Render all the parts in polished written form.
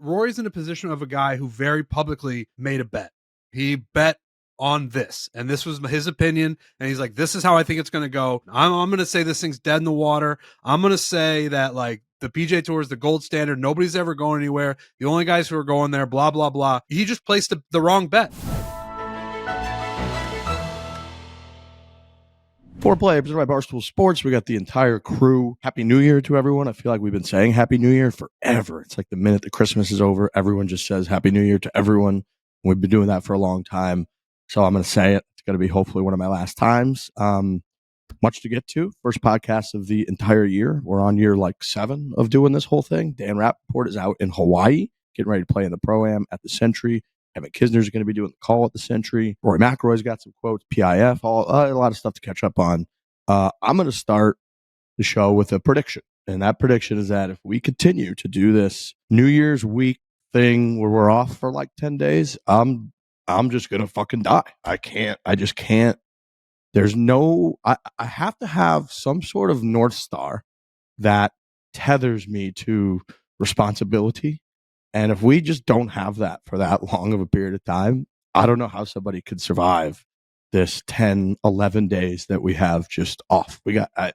Rory's in a position of a guy who very publicly made a bet. He bet on this, and this was his opinion, and he's like, this is how I think it's going to go. I'm going to say this thing's dead in the water. I'm going to say that, like, the PGA Tour is the gold standard. Nobody's ever going anywhere. The only guys who are going there, blah, blah, blah. He just placed the wrong bet. Foreplay, presented by Barstool Sports. We got the entire crew. Happy New Year to everyone. I feel like we've been saying Happy New Year forever. It's like the minute that Christmas is over, everyone just says Happy New Year to everyone. We've been doing that for a long time. So I'm going to say it. It's going to be hopefully one of my last times. Much to get to. First podcast of the entire year. We're on year like 7 of doing this whole thing. Dan Rappaport is out in Hawaii, getting ready to play in the Pro-Am at the Sentry. Kisner is going to be doing the call at the Sentry. Rory McIlroy's got some quotes, PIF, a lot of stuff to catch up on. I'm going to start the show with a prediction. And that prediction is that if we continue to do this New Year's week thing where we're off for like 10 days, I'm just going to fucking die. I just can't. There's no, I have to have some sort of North Star that tethers me to responsibility. And if we just don't have that for that long of a period of time, I don't know how somebody could survive this 10, 11 days that we have just off. I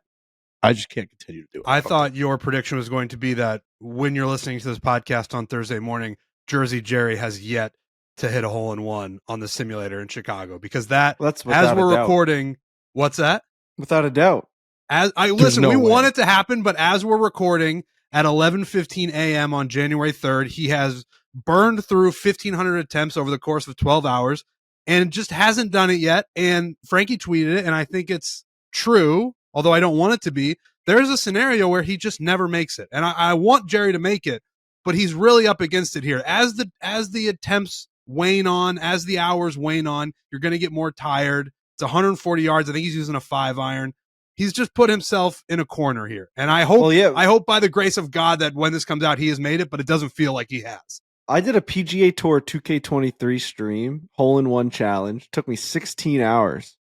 just can't continue to do it. I thought your prediction was going to be that when you're listening to this podcast on Thursday morning, Jersey Jerry has yet to hit a hole-in-one on the simulator in Chicago, because that's as we're recording. What's that? Without a doubt. We want it to happen, but as we're recording at 11:15 a.m. on January 3rd, he has burned through 1,500 attempts over the course of 12 hours and just hasn't done it yet. And Frankie tweeted it, and I think it's true, although I don't want it to be. There's a scenario where he just never makes it, and I want Jerry to make it, but he's really up against it here. As the attempts wane on, as the hours wane on, you're going to get more tired. It's 140 yards. I think he's using a 5-iron. He's just put himself in a corner here. And I hope by the grace of God that when this comes out, he has made it, but it doesn't feel like he has. I did a PGA Tour 2K23 stream, hole-in-one challenge. Took me 16 hours.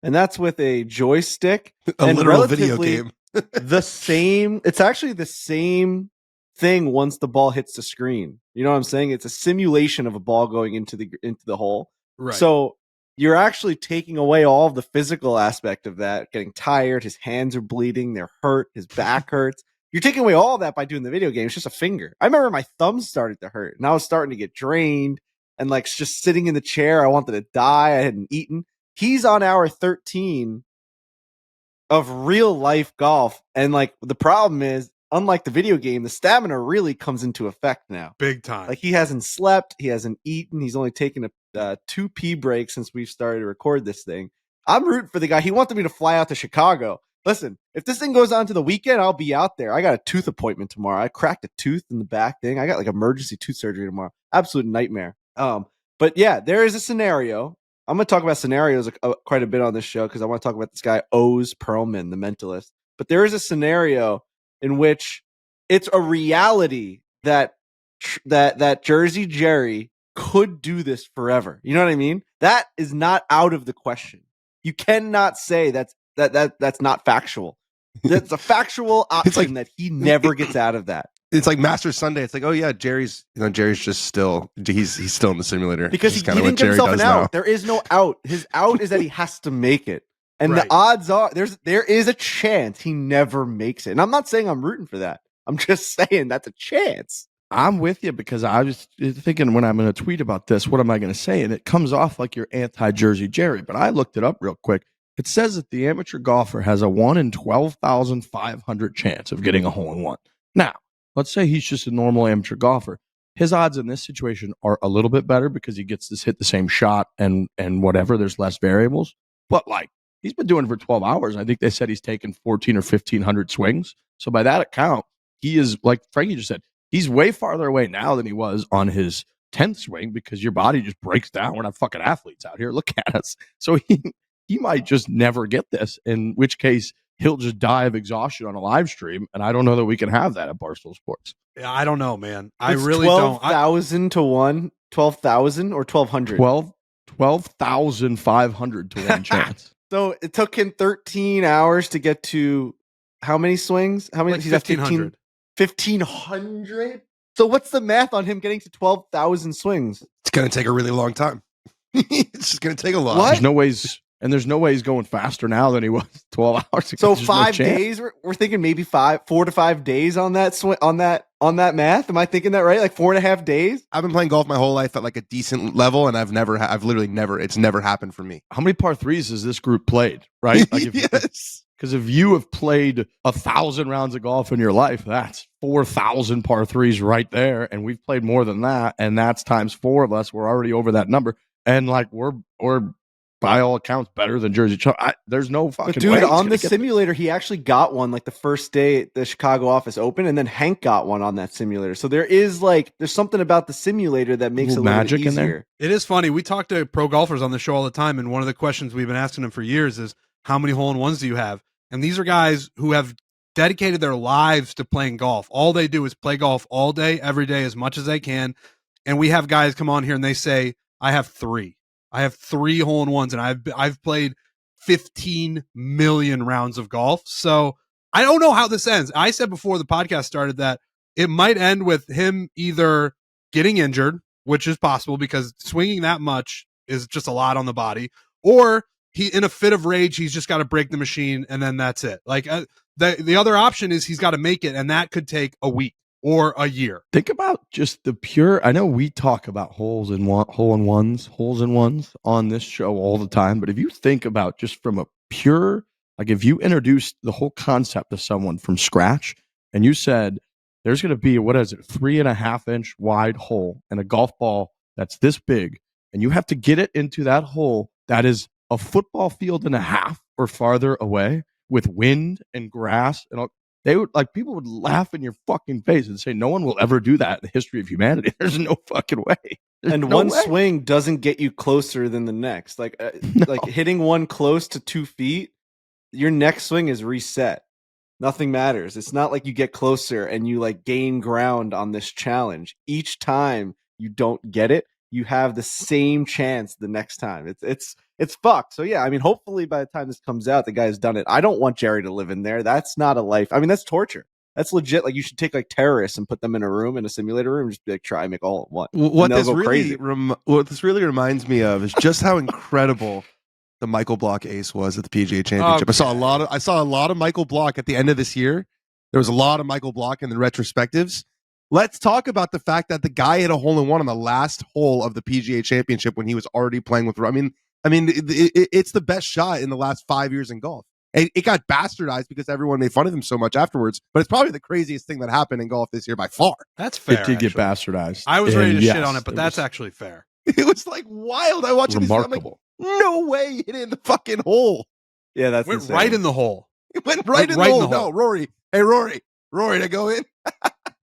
And that's with a joystick. A literal video game. It's actually the same thing once the ball hits the screen. You know what I'm saying? It's a simulation of a ball going into the hole. Right. So you're actually taking away all of the physical aspect of that, getting tired, his hands are bleeding, they're hurt, his back hurts. You're taking away all that by doing the video game. It's just a finger. I remember my thumbs started to hurt, and I was starting to get drained, and like just sitting in the chair, I wanted to die. I hadn't eaten. He's on hour 13 of real life golf, and like the problem is, unlike the video game, the stamina really comes into effect now. Big time. Like he hasn't slept, he hasn't eaten, he's only taken a 2 pee break since we've started to record this thing. I'm rooting for the guy. He wanted me to fly out to Chicago. Listen, if this thing goes on to the weekend, I'll be out there. I got a tooth appointment tomorrow. I cracked a tooth in the back thing. I got like emergency tooth surgery tomorrow. Absolute nightmare. But yeah, there is a scenario. I'm going to talk about scenarios quite a bit on this show because I want to talk about this guy, Oz Pearlman, the mentalist. But there is a scenario in which it's a reality that Jersey Jerry could do this forever. You know what I mean? That is not out of the question. You cannot say that's not factual. That's a factual option that he never gets out of that. It's like Master Sunday. It's like, oh yeah, Jerry's just still he's still in the simulator because he didn't give himself an out. There is no out. His out is that he has to make it, and the odds are there is a chance he never makes it. And I'm not saying I'm rooting for that. I'm just saying that's a chance. I'm with you because I was thinking when I'm going to tweet about this, what am I going to say? And it comes off like you're anti-Jersey Jerry, but I looked it up real quick. It says that the amateur golfer has a 1 in 12,500 chance of getting a hole-in-one. Now, let's say he's just a normal amateur golfer. His odds in this situation are a little bit better because he gets to hit the same shot and whatever. There's less variables. But like he's been doing it for 12 hours. I think they said he's taken 1,400 or 1,500 swings. So by that account, he is, like Frankie just said, he's way farther away now than he was on his 10th swing because your body just breaks down. We're not fucking athletes out here. Look at us. So he might just never get this, in which case he'll just die of exhaustion on a live stream. And I don't know that we can have that at Barstool Sports. Yeah, I don't know, man. I it's really 12,000 to 1, 12,000 or 1,200? 12,500 to 1 chance. So it took him 13 hours to get to how many swings? How many? Like 1,500. 1,500. So what's the math on him getting to 12,000 swings? It's going to take a really long time. It's just going to take a lot. What? There's no ways, and there's no way he's going faster now than he was 12 hours ago. So There's 5 no chance. days. We're thinking maybe 4 to 5 days on that swing on that math. Am I thinking that right? Like 4.5 days? I've been playing golf my whole life at like a decent level, and I've literally never. It's never happened for me. How many par threes has this group played? Right? Like Yes. Because if you have played 1,000 rounds of golf in your life, that's 4,000 par threes right there. And we've played more than that. And that's times 4 of us. We're already over that number. And like we're by all accounts better than Jersey Chuck. There's no fucking But dude, way on the simulator, he actually got one like the first day the Chicago office opened, and then Hank got one on that simulator. So there's something about the simulator that makes it a little magic bit in there. easier. It is funny. We talk to pro golfers on the show all the time, and one of the questions we've been asking them for years is, how many hole-in-ones do you have? And these are guys who have dedicated their lives to playing golf. All they do is play golf all day, every day, as much as they can. And we have guys come on here and they say, I have 3. I have 3 hole-in-ones, and I've played 15 million rounds of golf. So I don't know how this ends. I said before the podcast started that it might end with him either getting injured, which is possible because swinging that much is just a lot on the body, or he, in a fit of rage, he's just got to break the machine, and then that's it. Like the other option is he's got to make it, and that could take a week or a year. Think about just the pure. I know we talk about hole-in-ones on this show all the time, but if you think about just from a pure, like if you introduced the whole concept to someone from scratch and you said there's going to be, 3.5 inch wide hole and a golf ball that's this big, and you have to get it into that hole that is a football field and a half or farther away with wind and grass and all. They would people would laugh in your fucking face and say, no one will ever do that in the history of humanity. There's no fucking way. There's And no one way. swing doesn't get you closer than the next. Like hitting one close to 2 feet, your next swing is reset. Nothing matters. It's not like you get closer and you gain ground on this challenge. Each time you don't get it, you have the same chance the next time. It's fucked. So yeah, I mean, hopefully by the time this comes out, the guy's done it. I don't want Jerry to live in there. That's not a life. I mean, that's torture. That's legit. Like you should take terrorists and put them in a simulator room, and just be try and make all at once. What this really reminds me of is just how incredible the Michael Block ace was at the PGA Championship. Okay. I saw a lot of Michael Block at the end of this year. There was a lot of Michael Block in the retrospectives. Let's talk about the fact that the guy hit a hole-in-one on the last hole of the PGA Championship when he was already playing with. I mean, it's the best shot in the last 5 years in golf. It got bastardized because everyone made fun of him so much afterwards. But it's probably the craziest thing that happened in golf this year by far. That's fair. It did get actually. bastardized. I was ready to And shit on it, but that's was actually fair. It was wild. I watched it. remarkable. I'm like, no way he hit it in the fucking hole. Yeah, that's Went insane. right in the hole. It went right in the hole. No, Rory. Hey, Rory, to go in.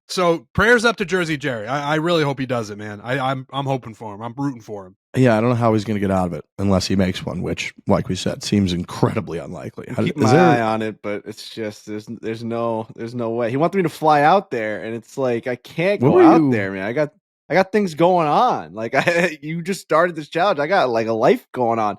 So prayers up to Jersey Jerry. I really hope he does it, man. I'm hoping for him. I'm rooting for him. Yeah, I don't know how he's going to get out of it unless he makes one, which, like we said, seems incredibly unlikely. Keep my eye on it, but it's just there's no way. He wanted me to fly out there, and it's like I can't go out there, man. I got things going on. You just started this challenge. I got a life going on.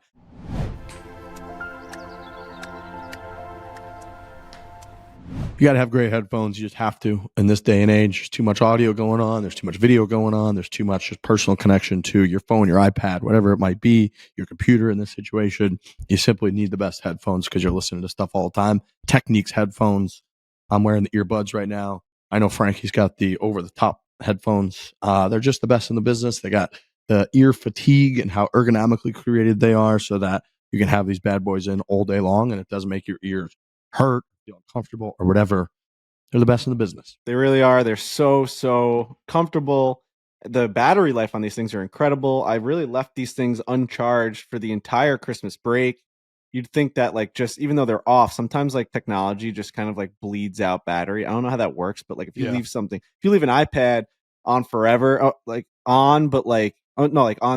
You got to have great headphones. You just have to. In this day and age, there's too much audio going on. There's too much video going on. There's too much just personal connection to your phone, your iPad, whatever it might be, your computer in this situation. You simply need the best headphones because you're listening to stuff all the time. Techniques headphones. I'm wearing the earbuds right now. I know Frankie's got the over-the-top headphones. They're just the best in the business. They got the ear fatigue and how ergonomically created they are so that you can have these bad boys in all day long and it doesn't make your ears hurt, feel uncomfortable, or whatever. They're the best in the business. They really are. They're so comfortable. The battery life on these things are incredible. I really left these things uncharged for the entire Christmas break. You'd think that just even though they're off, sometimes technology just kind of bleeds out battery. I don't know how that works, but if you leave an iPad on forever, on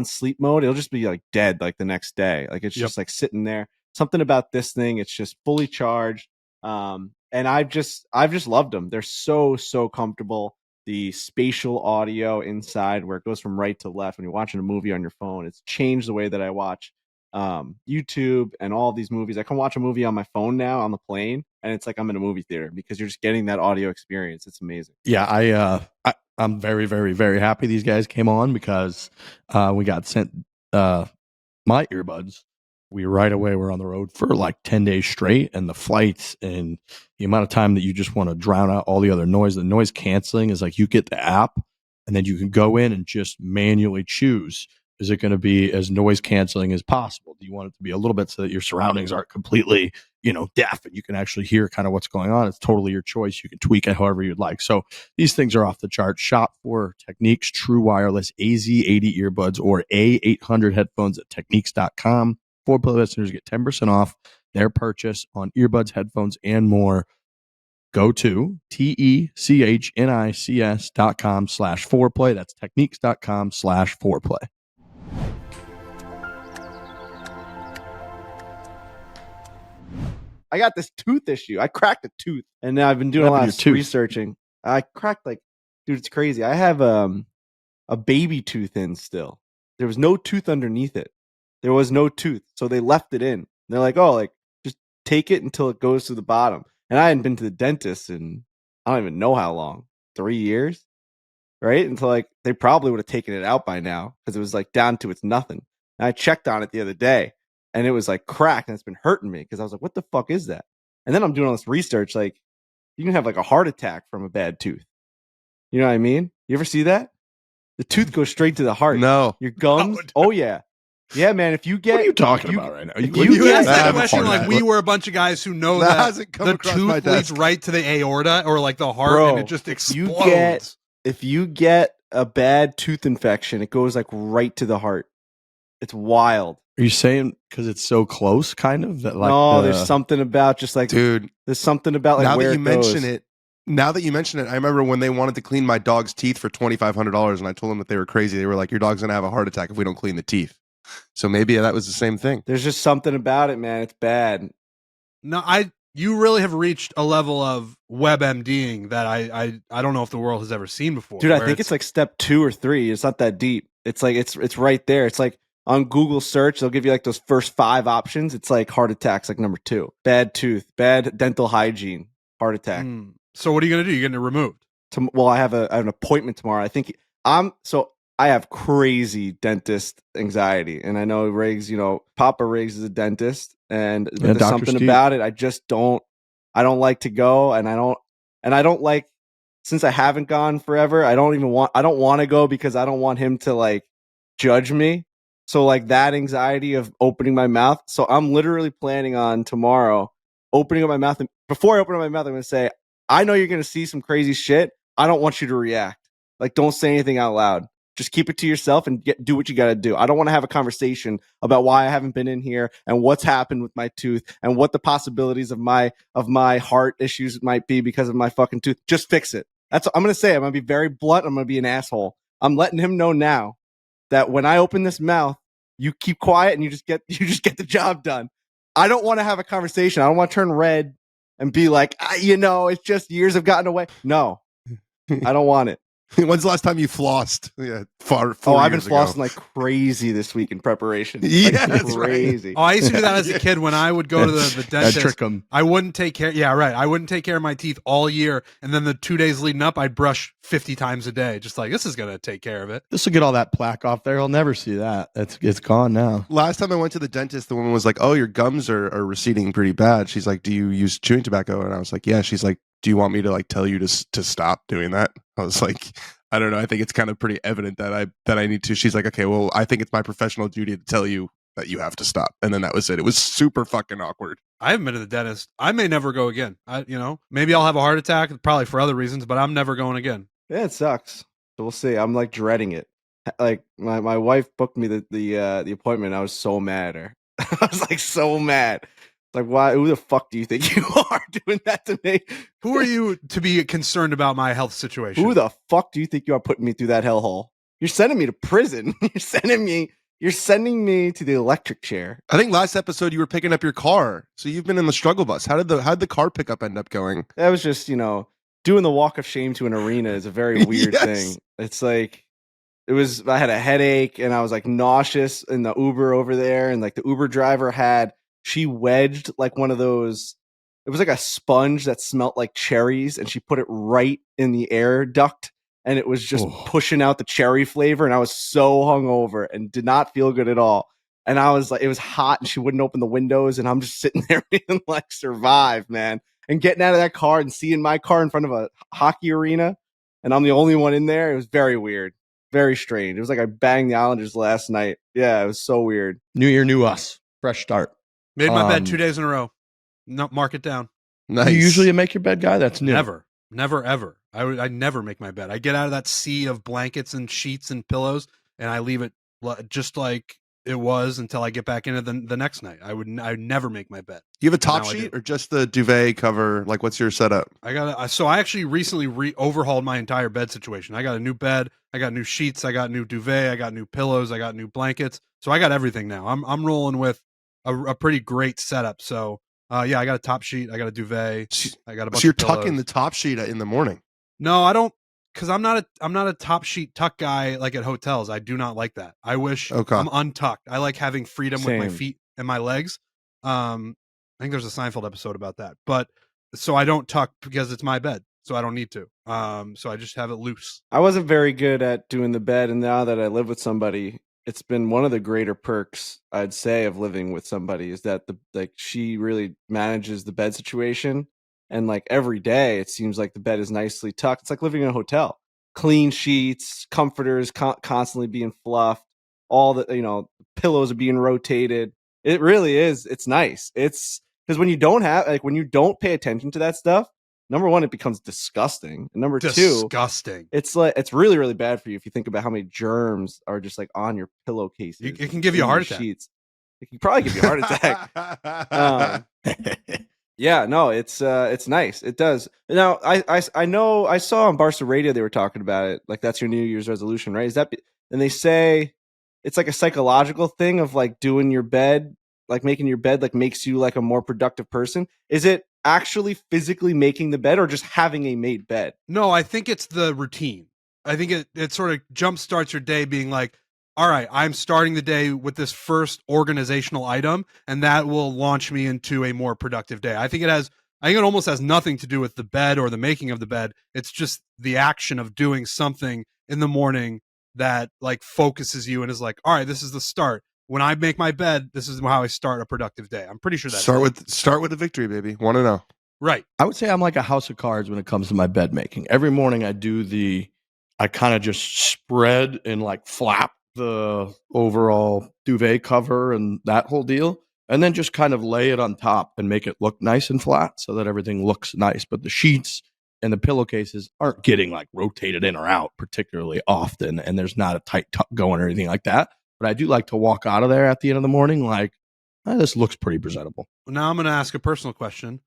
sleep mode, it'll just be dead the next day. It's just sitting there. Something about this thing, it's just fully charged. And I've just loved them. They're so comfortable. The spatial audio inside where it goes from right to left when you're watching a movie on your phone, it's changed the way that I watch YouTube and all these movies. I can watch a movie on my phone now on the plane, and it's like I'm in a movie theater because you're just getting that audio experience. It's amazing. Yeah, I'm very, very, very happy these guys came on because we got sent my earbuds. We right away were on the road for like 10 days straight, and the flights and the amount of time that you just want to drown out all the other noise. The noise canceling is like you get the app, and then you can go in and just manually choose. Is it going to be as noise canceling as possible? Do you want it to be a little bit so that your surroundings aren't completely, deaf and you can actually hear kind of what's going on? It's totally your choice. You can tweak it however you'd like. So these things are off the chart. Shop for Techniques True Wireless AZ80 earbuds or A800 headphones at Techniques.com. Foreplay listeners get 10% off their purchase on earbuds, headphones, and more. Go to technics.com/foreplay. That's techniques.com/foreplay. I got this tooth issue. I cracked a tooth, and now I've been doing a lot of researching. I cracked dude, it's crazy. I have a baby tooth in still. There was no tooth underneath it. There was no tooth, so they left it in. And they're like, "Oh, just take it until it goes to the bottom." And I hadn't been to the dentist in I don't even know how long, 3 years, right? Until they probably would have taken it out by now because it was down to its nothing. And I checked on it the other day, and it was cracked, and it's been hurting me because I was like, "What the fuck is that?" And then I'm doing all this research, you can have a heart attack from a bad tooth. You know what I mean? You ever see that? The tooth goes straight to the heart. No. Your gums. Oh yeah. Yeah, man. If you get, what are you talking about right now? You asked that question like we were a bunch of guys who know that the tooth leads right to the aorta or the heart, and it just explodes. If you get a bad tooth infection, it goes right to the heart. It's wild. Are you saying because it's so close, kind of? That no, there's something about dude. There's something about now where that you mention goes. it. Now that you mention it, I remember when they wanted to clean my dog's teeth for $2,500, and I told them that they were crazy. They were like, "Your dog's gonna have a heart attack if we don't clean the teeth." So maybe that was the same thing. There's just something about it, man. It's bad. No, you really have reached a level of WebMDing that I don't know if the world has ever seen before. Dude, I think it's step 2 or 3. It's not that deep. It's it's right there. It's on Google search, they'll give you those first 5 options. It's heart attacks, number 2. Bad tooth, bad dental hygiene, heart attack. So what are you going to do? You're getting it removed? Well, I have an appointment tomorrow. I think I have crazy dentist anxiety, and I know Riggs, Papa Riggs is a dentist, and there's Dr. something Steve. about it. I don't like to go, and I don't like, since I haven't gone forever, I don't want to go because I don't want him to judge me. So that anxiety of opening my mouth. So I'm literally planning on tomorrow opening up my mouth, and before I open up my mouth, I'm going to say, "I know you're going to see some crazy shit. I don't want you to react. Don't say anything out loud. Just keep it to yourself and do what you got to do. I don't want to have a conversation about why I haven't been in here and what's happened with my tooth and what the possibilities of my heart issues might be because of my fucking tooth. Just fix it." That's what I'm going to say. I'm going to be very blunt. I'm going to be an asshole. I'm letting him know now that when I open this mouth, you keep quiet and you just get the job done. I don't want to have a conversation. I don't want to turn red and be like, it's just years have gotten away. No, I don't want it. When's the last time you flossed? Yeah, far. I've been flossing like crazy this week in preparation. Yeah, that's crazy. Right. Oh, I used to do that as a kid when I would go to the dentist. Trick them. I wouldn't take care. Yeah, right. I wouldn't take care of my teeth all year, and then the 2 days leading up, I'd brush 50 times a day. Just this is gonna take care of it. This will get all that plaque off there. I'll never see that. It's gone now. Last time I went to the dentist, the woman was like, "Oh, your gums are receding pretty bad." She's like, "Do you use chewing tobacco?" And I was like, "Yeah." She's like, "Do you want me to tell you to stop doing that?" I was like, "I don't know. I think it's kind of pretty evident that I need to." She's like, "Okay, well, I think it's my professional duty to tell you that you have to stop." And then that was it. It was super fucking awkward. I haven't been to the dentist. I may never go again. Maybe I'll have a heart attack, probably for other reasons, but I'm never going again. Yeah, it sucks. So we'll see. I'm dreading it. My wife booked me the appointment. I was so mad at her. I was so mad. Why? Who the fuck do you think you are doing that to me? Who are you to be concerned about my health situation? Who the fuck do you think you are putting me through that hellhole? You're sending me to prison. You're sending me to the electric chair. I think last episode you were picking up your car, so you've been in the struggle bus. How did the car pickup end up going? That was just doing the walk of shame to an arena is a very weird thing. It's it I had a headache and I was like nauseous in the Uber over there. And like the Uber driver she wedged like one of those, it was like a sponge that smelled like cherries, and she put it right in the air duct, and it was just pushing out the cherry flavor. And I was so hungover and did not feel good at all. And I was like, it was hot and she wouldn't open the windows. And I'm just sitting there being like, survive, man. And getting out of that car and seeing my car in front of a hockey arena. And I'm the only one in there. It was very weird. Very strange. It was like I banged the Islanders last night. Yeah, it was so weird. New year, new us. Fresh start. Made my bed 2 days in a row. No, mark it down. Nice. You usually a make your bed guy? That's new. Never, ever. I never make my bed. I get out of that sea of blankets and sheets and pillows, and I leave it just like it was until I get back into the next night. I would never make my bed. You have a top sheet or just the duvet cover? Like, what's your setup? So I actually recently overhauled my entire bed situation. I got a new bed. I got new sheets. I got new duvet. I got new pillows. I got new blankets. So I got everything now. I'm rolling with a pretty great setup. So yeah, I got a top sheet. I got a duvet. I got a bunch. So you're of pillows. tucking the top sheet in the morning? No, I don't. Because I'm not a top sheet tuck guy like at hotels. I do not like that. I wish I'm untucked. I like having freedom with my feet and my legs. I think there's a Seinfeld episode about that. But so I don't tuck because it's my bed, so I don't need to. So I just have it loose. I wasn't very good at doing the bed, and now that I live with somebody, it's been one of the greater perks, I'd say, of living with somebody is that she really manages the bed situation. And like every day, it seems like the bed is nicely tucked. It's like living in a hotel. Clean sheets, comforters constantly being fluffed. All the pillows are being rotated. It really is. It's nice. It's because when you don't pay attention to that stuff, number one, it becomes disgusting. And number two, it's like it's really, really bad for you if you think about how many germs are just like on your pillowcases. It can give you a heart attack. Sheets. It can probably give you a heart attack. Yeah, no, it's nice. It does. Now, I know I saw on Barstool Radio they were talking about it. Like that's your New Year's resolution, right? And they say it's like a psychological thing of like doing your bed, like making your bed, like makes you like a more productive person. Is it actually physically making the bed or just having a made bed? No, I think it's the routine. I think it sort of jumpstarts your day being like, all right, I'm starting the day with this first organizational item, and that will launch me into a more productive day. I think it almost has nothing to do with the bed or the making of the bed. It's just the action of doing something in the morning that like focuses you and is like, all right, this is the start. When I make my bed, this is how I start a productive day. I'm pretty sure that's start with the victory, baby. Want to know? Right. I would say I'm like a house of cards when it comes to my bed making. Every morning I kind of just spread and like flap the overall duvet cover and that whole deal, and then just kind of lay it on top and make it look nice and flat so that everything looks nice. But the sheets and the pillowcases aren't getting like rotated in or out particularly often, and there's not a tight tuck going or anything like that. But I do like to walk out of there at the end of the morning like, this looks pretty presentable. Now I'm going to ask a personal question.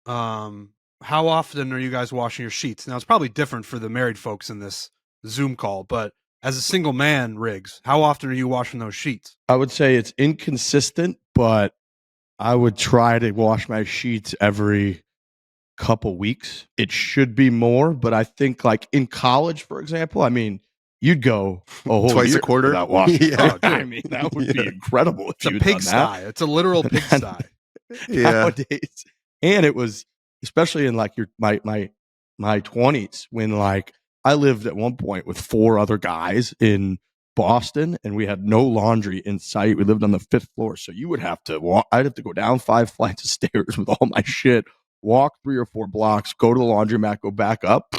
How often are you guys washing your sheets? Now it's probably different for the married folks in this Zoom call, but as a single man, Riggs, how often are you washing those sheets? I would say it's inconsistent, but I would try to wash my sheets every couple weeks. It should be more, but I think like in college, for example, I mean, you'd go a whole twice year a quarter without washing. Yeah. I mean, that would be incredible. It's a pigsty. It's a literal pigsty. Nowadays. And it was, especially in like my 20s when like I lived at one point with 4 other guys in Boston and we had no laundry in sight. We lived on the 5th floor. So you would have to walk, I'd have to go down 5 flights of stairs with all my shit, walk 3 or 4 blocks, go to the laundromat, go back up.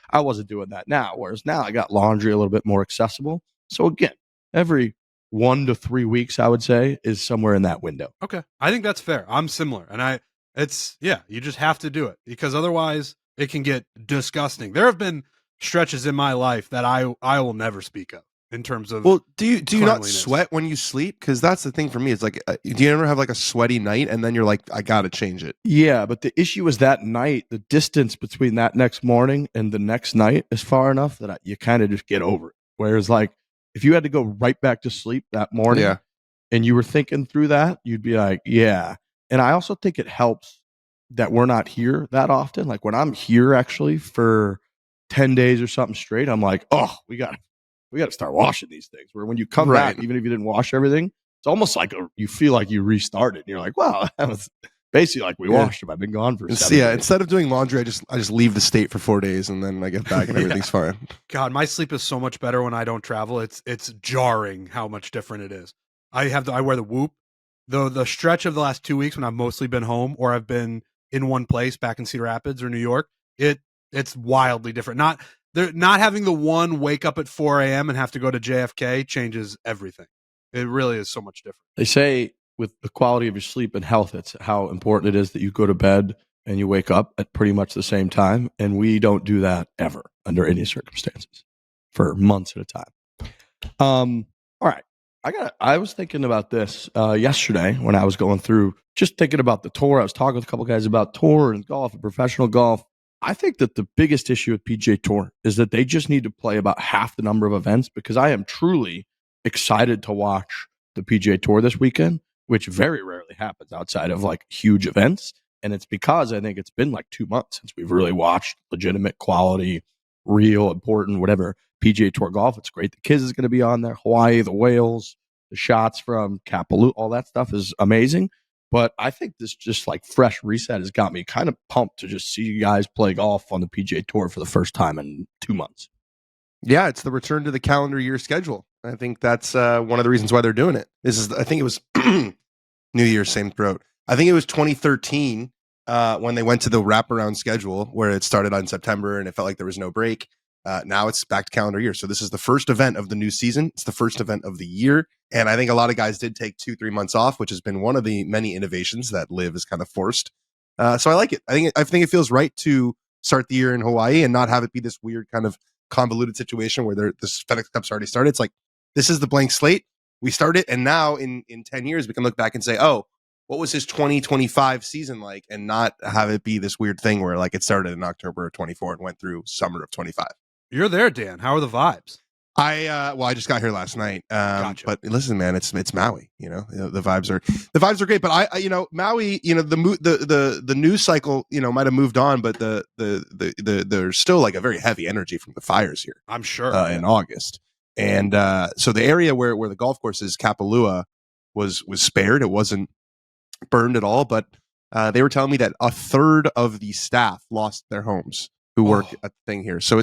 I wasn't doing that now. Whereas now I got laundry a little bit more accessible. So again, every 1 to 3 weeks, I would say, is somewhere in that window. Okay. I think that's fair. I'm similar. And you just have to do it because otherwise it can get disgusting. There have been stretches in my life that I will never speak of in terms of. Well, do you not sweat when you sleep? Because that's the thing for me. It's like, do you ever have like a sweaty night and then you're like, I got to change it? Yeah, but the issue is that night, the distance between that next morning and the next night is far enough that you kind of just get over it. Whereas like if you had to go right back to sleep that morning and you were thinking through that, you'd be like, yeah. And I also think it helps that we're not here that often. Like when I'm here actually for 10 days or something straight, I'm like, oh, we got we got to start washing these things. Where when you come Right. back, even if you didn't wash everything, it's almost like you feel like you restarted. And you're like, wow, that was basically like we washed them. I've been gone for 7 days. Instead of doing laundry, I just leave the state for 4 days and then I get back and everything's fine. God, my sleep is so much better when I don't travel. It's jarring how much different it is. I wear the Whoop. The stretch of the last 2 weeks when I've mostly been home or I've been in one place back in Cedar Rapids or New York, it's wildly different. Not having the one wake up at 4 a.m. and have to go to JFK changes everything. It really is so much different. They say with the quality of your sleep and health, it's how important it is that you go to bed and you wake up at pretty much the same time. And we don't do that ever under any circumstances for months at a time. All right. I was thinking about this yesterday when I was going through, just thinking about the tour. I was talking with a couple guys about tour and golf and professional golf. I think that the biggest issue with PGA Tour is that they just need to play about half the number of events, because I am truly excited to watch the PGA Tour this weekend, which very rarely happens outside of like huge events. And it's because I think it's been like 2 months since we've really watched legitimate quality, real important, whatever PGA Tour golf. It's great. The Kiz is going to be on there. Hawaii, the Whales, the shots from Kapalua, all that stuff is amazing. But I think this just like fresh reset has got me kind of pumped to just see you guys play golf on the PGA Tour for the first time in 2 months. Yeah, it's the return to the calendar year schedule. I think that's one of the reasons why they're doing it. I think it was New Year's, same throat. I think it was 2013 when they went to the wraparound schedule where it started on September and it felt like there was no break. Now it's back to calendar year. So this is the first event of the new season. It's the first event of the year. And I think a lot of guys did take 2-3 months off, which has been one of the many innovations that Liv has kind of forced. So I like it. I think it feels right to start the year in Hawaii and not have it be this weird kind of convoluted situation where the FedEx Cup's already started. It's like, this is the blank slate. We start it. And now in 10 years, we can look back and say, oh, what was his 2025 season like? And not have it be this weird thing where like it started in October of 24 and went through summer of 25. You're there, Dan. How are the vibes? I just got here last night. Gotcha. But listen, man, it's Maui. The vibes are great. But I Maui, the news cycle, might have moved on, but there's still like a very heavy energy from the fires here. I'm sure in August, and so the area where the golf course is, Kapalua, was spared. It wasn't burned at all. But they were telling me that a third of the staff lost their homes who work at the thing here. So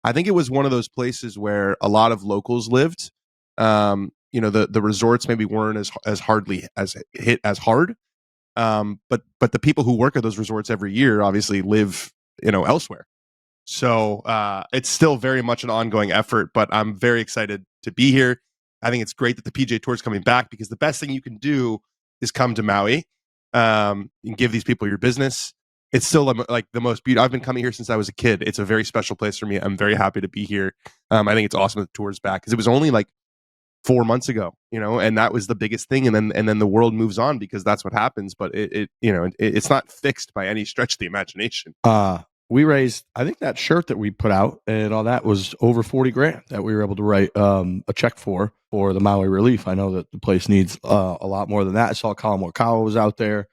I think it was one of those places where a lot of locals lived. The resorts maybe weren't as hit as hard. But the people who work at those resorts every year obviously live, elsewhere. So it's still very much an ongoing effort, but I'm very excited to be here. I think it's great that the PGA Tour is coming back, because the best thing you can do is come to Maui and give these people your business. It's still like the most beautiful. I've been coming here since I was a kid. It's a very special place for me. I'm very happy to be here. I think it's awesome that the tour's back, because it was only like 4 months ago, and that was the biggest thing. And then the world moves on, because that's what happens. But it's not fixed by any stretch of the imagination. We raised, I think that shirt that we put out and all that was over $40,000 that we were able to write a check for the Maui relief. I know that the place needs a lot more than that. I saw Colin Morikawa was out there.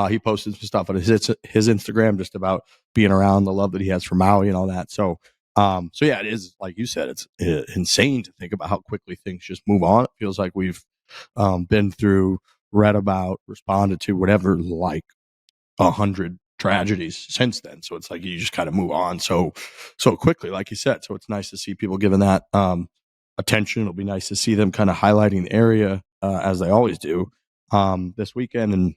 He posted some stuff on his Instagram just about being around, the love that he has for Maui and all that. So yeah, it is, like you said, it's insane to think about how quickly things just move on. It feels like we've been through, read about, responded to, whatever, like 100 tragedies since then. So it's like you just kind of move on so quickly, like you said. So it's nice to see people giving that attention. It'll be nice to see them kind of highlighting the area as they always do this weekend. And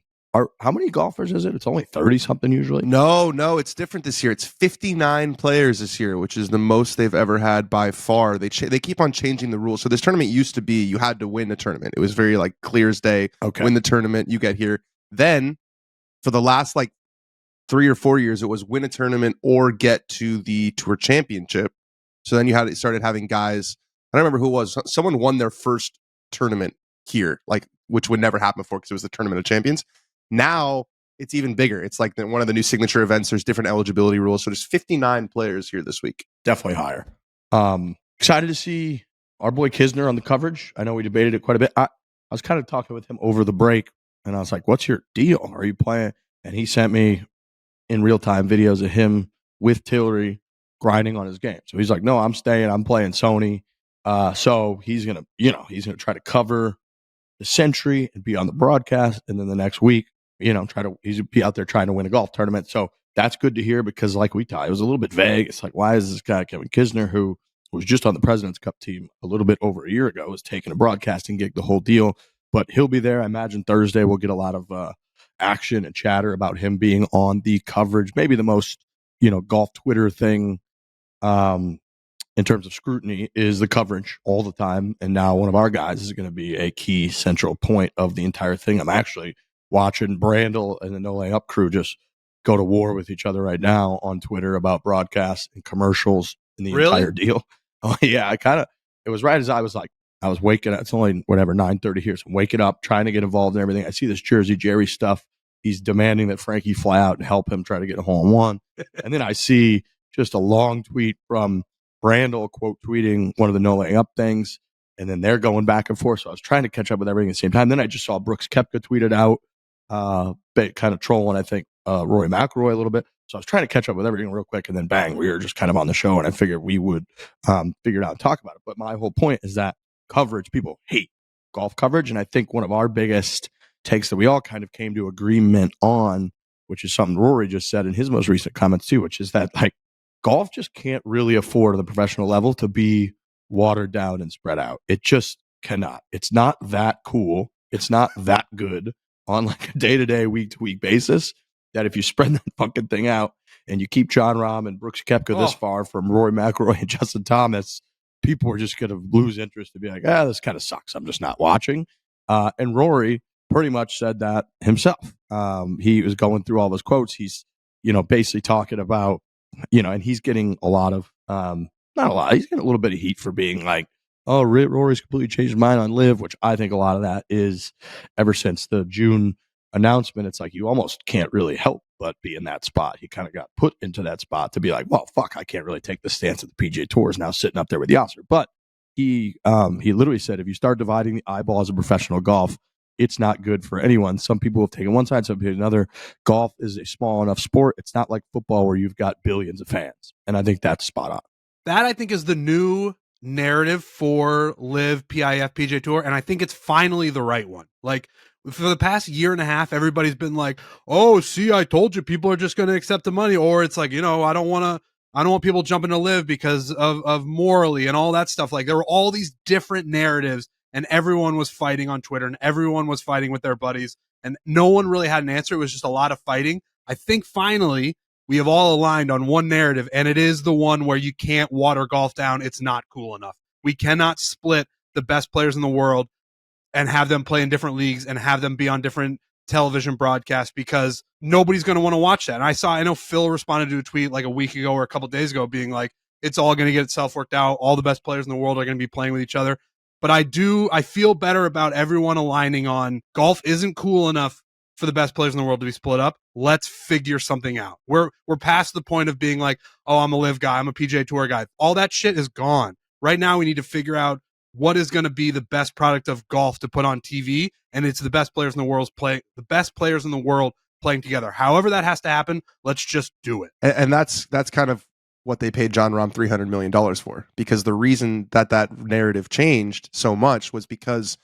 how many golfers is it? It's only 30 something usually. No, it's different this year. It's 59 players this year, which is the most they've ever had by far. They keep on changing the rules. So this tournament used to be you had to win a tournament. It was very like clear as day. Okay. Win the tournament, you get here. Then for the last like 3 or 4 years, it was win a tournament or get to the Tour Championship. So then you started having guys. I don't remember who it was. Someone won their first tournament here, like, which would never happen before because it was the Tournament of Champions. Now it's even bigger. It's like one of the new signature events. There's different eligibility rules. So there's 59 players here this week. Definitely higher. Excited to see our boy Kisner on the coverage. I know we debated it quite a bit. I was kind of talking with him over the break, and I was like, what's your deal? Are you playing? And he sent me in real time videos of him with Tillery grinding on his game. So he's like, no, I'm staying. I'm playing Sony. So he's gonna try to cover the Sentry and be on the broadcast, and then the next week, he's be out there trying to win a golf tournament. So that's good to hear because, like it was a little bit vague. It's like, why is this guy Kevin Kisner, who was just on the President's Cup team a little bit over a year ago, is taking a broadcasting gig, the whole deal? But he'll be there. I imagine Thursday we'll get a lot of action and chatter about him being on the coverage. Maybe the most golf Twitter thing. In terms of scrutiny is the coverage all the time. And now one of our guys is going to be a key central point of the entire thing. I'm actually watching Brandel and the No Layup crew just go to war with each other right now on Twitter about broadcasts and commercials and the entire deal. Oh yeah. It was right as I was waking up. It's only 9:30 here. So I'm waking up, trying to get involved in everything. I see this Jersey Jerry stuff. He's demanding that Frankie fly out and help him try to get a hole-in-one. And then I see just a long tweet from Brandel quote tweeting one of the No Layup things, and then they're going back and forth. So I was trying to catch up with everything at the same time. Then I just saw Brooks Koepka tweeted out, kind of trolling, I think, Rory McIlroy a little bit. So I was trying to catch up with everything real quick, and then bang, we were just kind of on the show, and I figured we would figure it out and talk about it. But my whole point is that coverage, people hate golf coverage, and I think one of our biggest takes that we all kind of came to agreement on, which is something Rory just said in his most recent comments too, which is that golf just can't really afford at the professional level to be watered down and spread out. It just cannot. It's not that cool. It's not that good on a day-to-day, week-to-week basis that if you spread that fucking thing out and you keep Jon Rahm and Brooks Koepka this far from Rory McIlroy and Justin Thomas, people are just going to lose interest to be like, this kind of sucks. I'm just not watching. And Rory pretty much said that himself. He was going through all those quotes. He's, basically talking about, and he's getting a lot of, not a lot, he's getting a little bit of heat for being like, oh, Rory's completely changed his mind on Live, which I think a lot of that is ever since the June announcement. It's like you almost can't really help but be in that spot. He kind of got put into that spot to be like, well, fuck, I can't really take the stance that the PGA Tour is now sitting up there with the Oscar. But he literally said, if you start dividing the eyeballs of professional golf, it's not good for anyone. Some people have taken one side, some people another. Golf is a small enough sport. It's not like football where you've got billions of fans. And I think that's spot on. That, I think, is the new narrative for Live, PIF, PGA Tour. And I think it's finally the right one. Like, for the past year and a half, everybody's been like, oh, see, I told you, people are just going to accept the money. Or it's like, I don't want people jumping to Live because of morally and all that stuff. Like, there were all these different narratives, and everyone was fighting on Twitter, and everyone was fighting with their buddies, and no one really had an answer. It was just a lot of fighting. I think finally we have all aligned on one narrative, and it is the one where you can't water golf down. It's not cool enough. We cannot split the best players in the world and have them play in different leagues and have them be on different television broadcasts, because nobody's going to want to watch that. And I know Phil responded to a tweet like a week ago or a couple of days ago being like, it's all going to get itself worked out. All the best players in the world are going to be playing with each other. But I feel better about everyone aligning on golf isn't cool enough for the best players in the world to be split up. Let's figure something out. We're past the point of being like, oh, I'm a Live guy, I'm a PGA Tour guy. All that shit is gone. Right now we need to figure out what is going to be the best product of golf to put on TV, and it's the best players in the world playing together. However that has to happen, let's just do it. And that's kind of what they paid Jon Rahm $300 million for, because the reason that narrative changed so much was because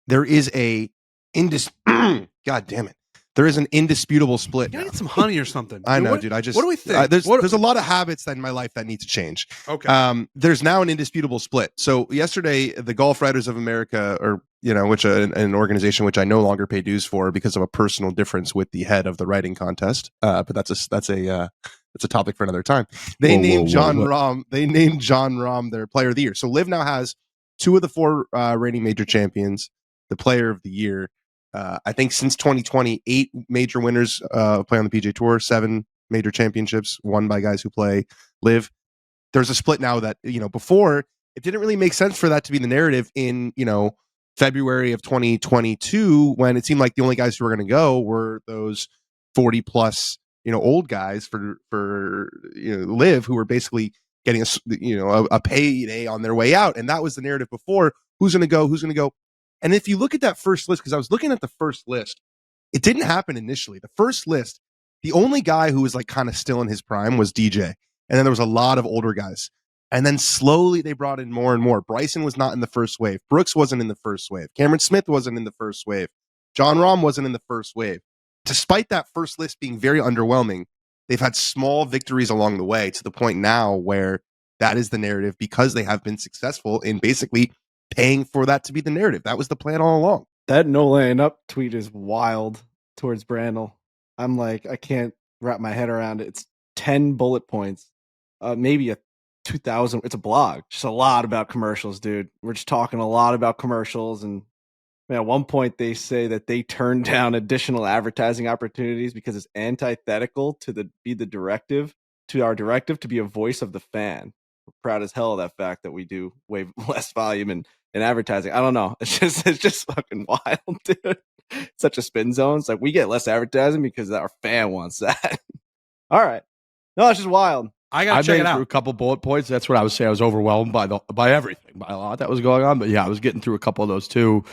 there is God damn it. There is an indisputable split. You gotta get some honey or something. I know, dude. What do we think? There's a lot of habits in my life that need to change. Okay. There's now an indisputable split. So yesterday, the Golf Writers of America, or which an organization which I no longer pay dues for because of a personal difference with the head of the writing contest. But that's a topic for another time. They named Jon Rahm their Player of the Year. So Liv now has 2 of the 4 reigning major champions, the Player of the Year. I think since 2020, 8 major winners play on the PGA Tour, 7 major championships won by guys who play Live. There's a split now that, before it didn't really make sense for that to be the narrative in, February of 2022, when it seemed like the only guys who were going to go were those 40 plus, old guys for Live, who were basically getting a payday on their way out. And that was the narrative before. Who's going to go? And if you look at that first list, because I was looking at the first list, it didn't happen initially. The first list, the only guy who was like kind of still in his prime was DJ. And then there was a lot of older guys. And then slowly they brought in more and more. Bryson was not in the first wave. Brooks wasn't in the first wave. Cameron Smith wasn't in the first wave. John Rahm wasn't in the first wave. Despite that first list being very underwhelming, they've had small victories along the way to the point now where that is the narrative because they have been successful in basically paying for that to be the narrative. That was the plan all along. That no laying up tweet is wild towards Brandel. I'm like, I can't wrap my head around it. It's 10 bullet points, maybe a 2,000. It's a blog. Just a lot about commercials, dude. We're just talking a lot about commercials. And man, at one point they say that they turned down additional advertising opportunities because it's antithetical to our directive to be a voice of the fan. We're proud as hell of that fact that we do way less volume in advertising. I don't know. It's just fucking wild, dude. Such a spin zone. It's like we get less advertising because our fan wants that. All right. No, it's just wild. I gotta check it out. Through a couple bullet points. That's what I was saying. I was overwhelmed by everything, by a lot that was going on. But yeah, I was getting through a couple of those too,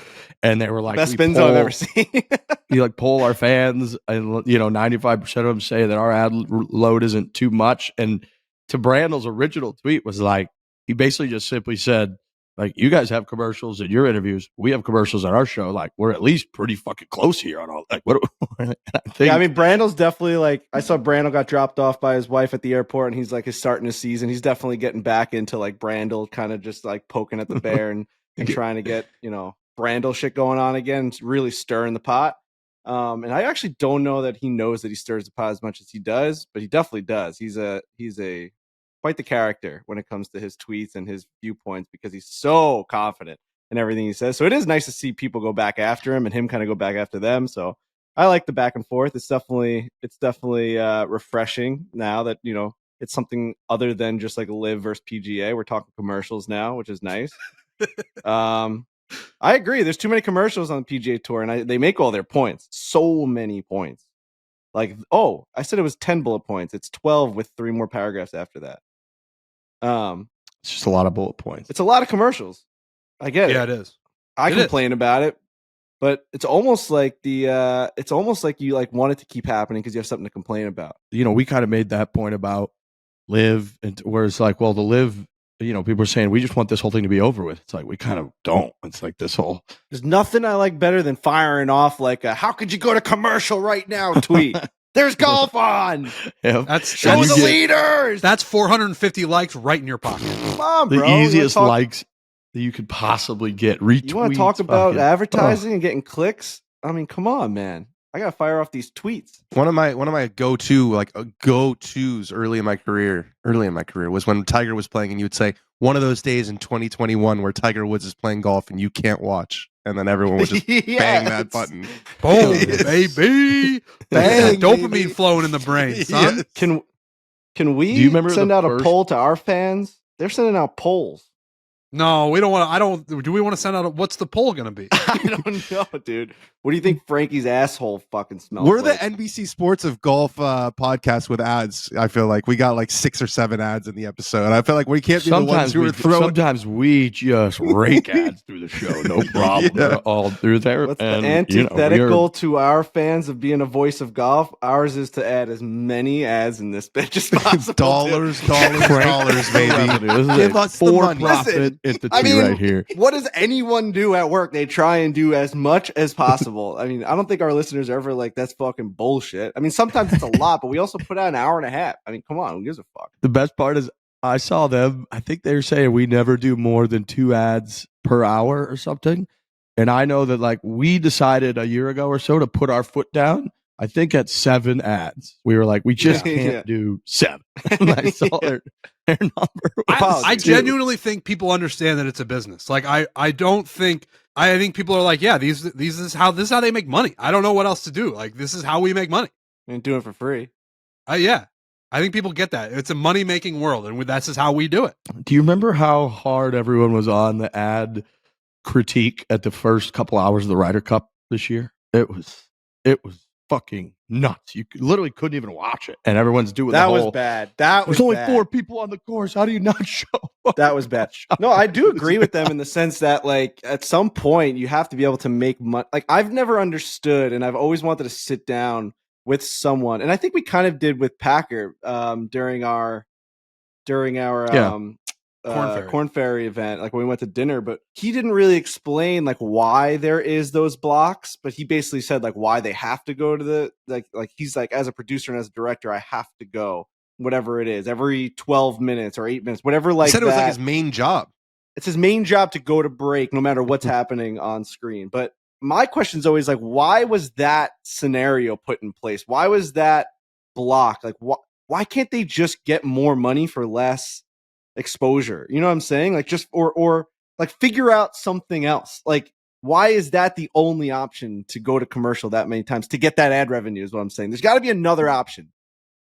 and they were like, best spin zone I've ever seen. You like poll our fans, and 95% of them say that our ad load isn't too much. And to Brandel's original tweet was like, he basically just simply said, like, you guys have commercials in your interviews. We have commercials on our show. Like, we're at least pretty fucking close here on all. Like, what? I think. Yeah, I mean, Brandel's definitely like. I saw Brandel got dropped off by his wife at the airport, and he's like, he's starting his season. He's definitely getting back into like Brandel, kind of just like poking at the bear and trying to get Brandel shit going on again. It's really stirring the pot. And I actually don't know that he knows that he stirs the pot as much as he does, but he definitely does. He's quite the character when it comes to his tweets and his viewpoints because he's so confident in everything he says. So it is nice to see people go back after him and him kind of go back after them. So I like the back and forth. It's definitely refreshing now that, it's something other than just like Live versus PGA. We're talking commercials now, which is nice. I agree. There's too many commercials on the PGA Tour and they make all their points. So many points. Like, I said it was 10 bullet points. It's 12 with 3 more paragraphs after that. It's just a lot of bullet points. It's a lot of commercials. I get it. Yeah, it is. I complain about it, but it's almost like you like want it to keep happening because you have something to complain about. We kind of made that point about Live, and where it's like, well, the Live, people are saying we just want this whole thing to be over with. It's like we kind of don't. It's like this whole. There's nothing I like better than firing off like a "How could you go to commercial right now?" tweet. There's golf on. Yeah. Show the leaders. That's 450 likes right in your pocket. Come on, bro. The easiest likes that you could possibly get. Retweets. You want to talk about advertising and getting clicks? I mean, come on, man. I gotta fire off these tweets. One of my go-tos early in my career was when Tiger was playing, and you would say one of those days in 2021 where Tiger Woods is playing golf and you can't watch, and then everyone would just bang that button. Boom, baby. Bang, dopamine flowing in the brain, son. Yes. Can we send out a poll to our fans? They're sending out polls. No, we don't want to. Do we want to send out what's the poll going to be? I don't know, dude. What do you think Frankie's asshole fucking smells We're like? the NBC Sports of golf podcast with ads. I feel like we got like 6 or 7 ads in the episode. I feel like we can't be the ones who are throwing. Sometimes we just rake ads through the show. No problem. Yeah. They're all through there. What's the antithetical to our fans of being a voice of golf? Ours is to add as many ads in this bitch as possible. dollars, baby. Give us the money. Listen, right here. What does anyone do at work? They try and do as much as possible. I mean, I don't think our listeners are ever like, that's fucking bullshit. I mean, sometimes it's a lot, but we also put out an hour and a half. I mean, come on, who gives a fuck? The best part is I saw them. I think they were saying we never do more than 2 ads per hour or something. And I know that like we decided a year ago or so to put our foot down. I think at 7 ads, we were like, we just can't do 7. And I saw their number. I genuinely think people understand that it's a business. Like I think people are like, yeah, this is how they make money. I don't know what else to do. Like this is how we make money. And do it for free. Yeah. I think people get that. It's a money making world, and that's just how we do it. Do you remember how hard everyone was on the ad critique at the first couple hours of the Ryder Cup this year? It was fucking nuts. You literally couldn't even watch it, and everyone's doing that. Was bad. That was there's only bad. 4 people on the course. How do you not show up? That was bad. No, I do agree with them in the sense that, like, at some point you have to be able to make money. Like, I've never understood, and I've always wanted to sit down with someone, and I think we kind of did with Packer during our Corn Ferry event, like when we went to dinner, but he didn't really explain like why there is those blocks, but he basically said like why they have to go to the like he's like, as a producer and as a director, I have to go whatever it is every 12 minutes or 8 minutes, whatever. Like he said it that. was like his main job. It's his main job to go to break no matter what's happening on screen. But my question is always like, why was that scenario put in place? Why was that block? Like, why can't they just get more money for less exposure? You know what I'm saying? Like, just or like figure out something else. Like, why is that the only option to go to commercial that many times to get that ad revenue? Is what I'm saying. There's got to be another option.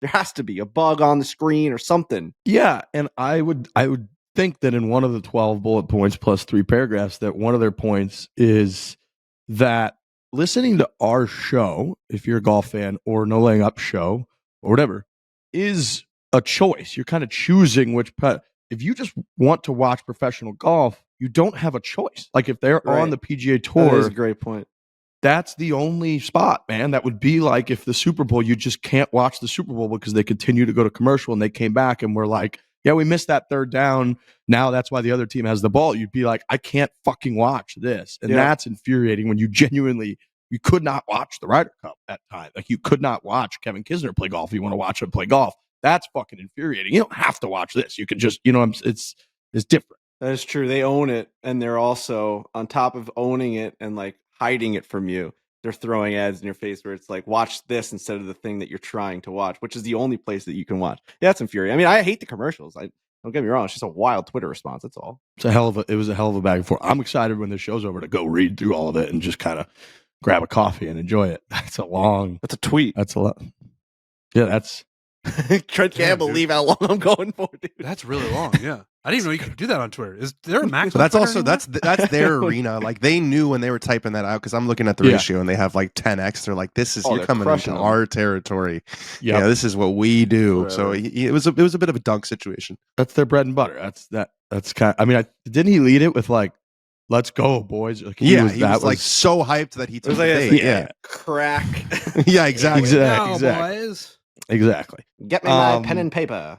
There has to be a bug on the screen or something. Yeah, and I would think that in one of the 12 bullet points plus 3 paragraphs, that one of their points is that listening to our show, if you're a golf fan, or No Laying Up show or whatever, is a choice. You're kind of choosing which if you just want to watch professional golf, you don't have a choice. Like if they're on the PGA Tour, that is a great point. That's the only spot, man. That would be like if the Super Bowl, you just can't watch the Super Bowl because they continue to go to commercial, and they came back and were like, yeah, we missed that third down. Now that's why the other team has the ball. You'd be like, I can't fucking watch this. And that's infuriating when you could not watch the Ryder Cup at time. Like you could not watch Kevin Kisner play golf if you want to watch him play golf. That's fucking infuriating. You don't have to watch this. You can just, it's different. That is true. They own it, and they're also, on top of owning it and like hiding it from you, they're throwing ads in your face where it's like, watch this instead of the thing that you're trying to watch, which is the only place that you can watch. Yeah, that's infuriating. I mean, I hate the commercials. Don't get me wrong. It's just a wild Twitter response. That's all. It was a hell of a back and forth. I'm excited when the show's over to go read through all of it and just kind of grab a coffee and enjoy it. That's a tweet. That's a lot. Yeah, that's. Trent can't believe how long I'm going for, dude. That's really long. Yeah, I didn't even know you could do that on Twitter. Is there a max? So that's also that's their arena. Like they knew when they were typing that out, because I'm looking at the ratio and they have like 10x. They're like, this is you're coming into our territory. Yeah, this is what we do. Whatever. So it was a bit of a dunk situation. That's their bread and butter. That's kind of. I mean, didn't he lead it with like, "Let's go, boys"? Like, he was like so hyped that he took the bait. Yeah, crack. Yeah, exactly. Exactly. Boys. Exactly. Get me my pen and paper.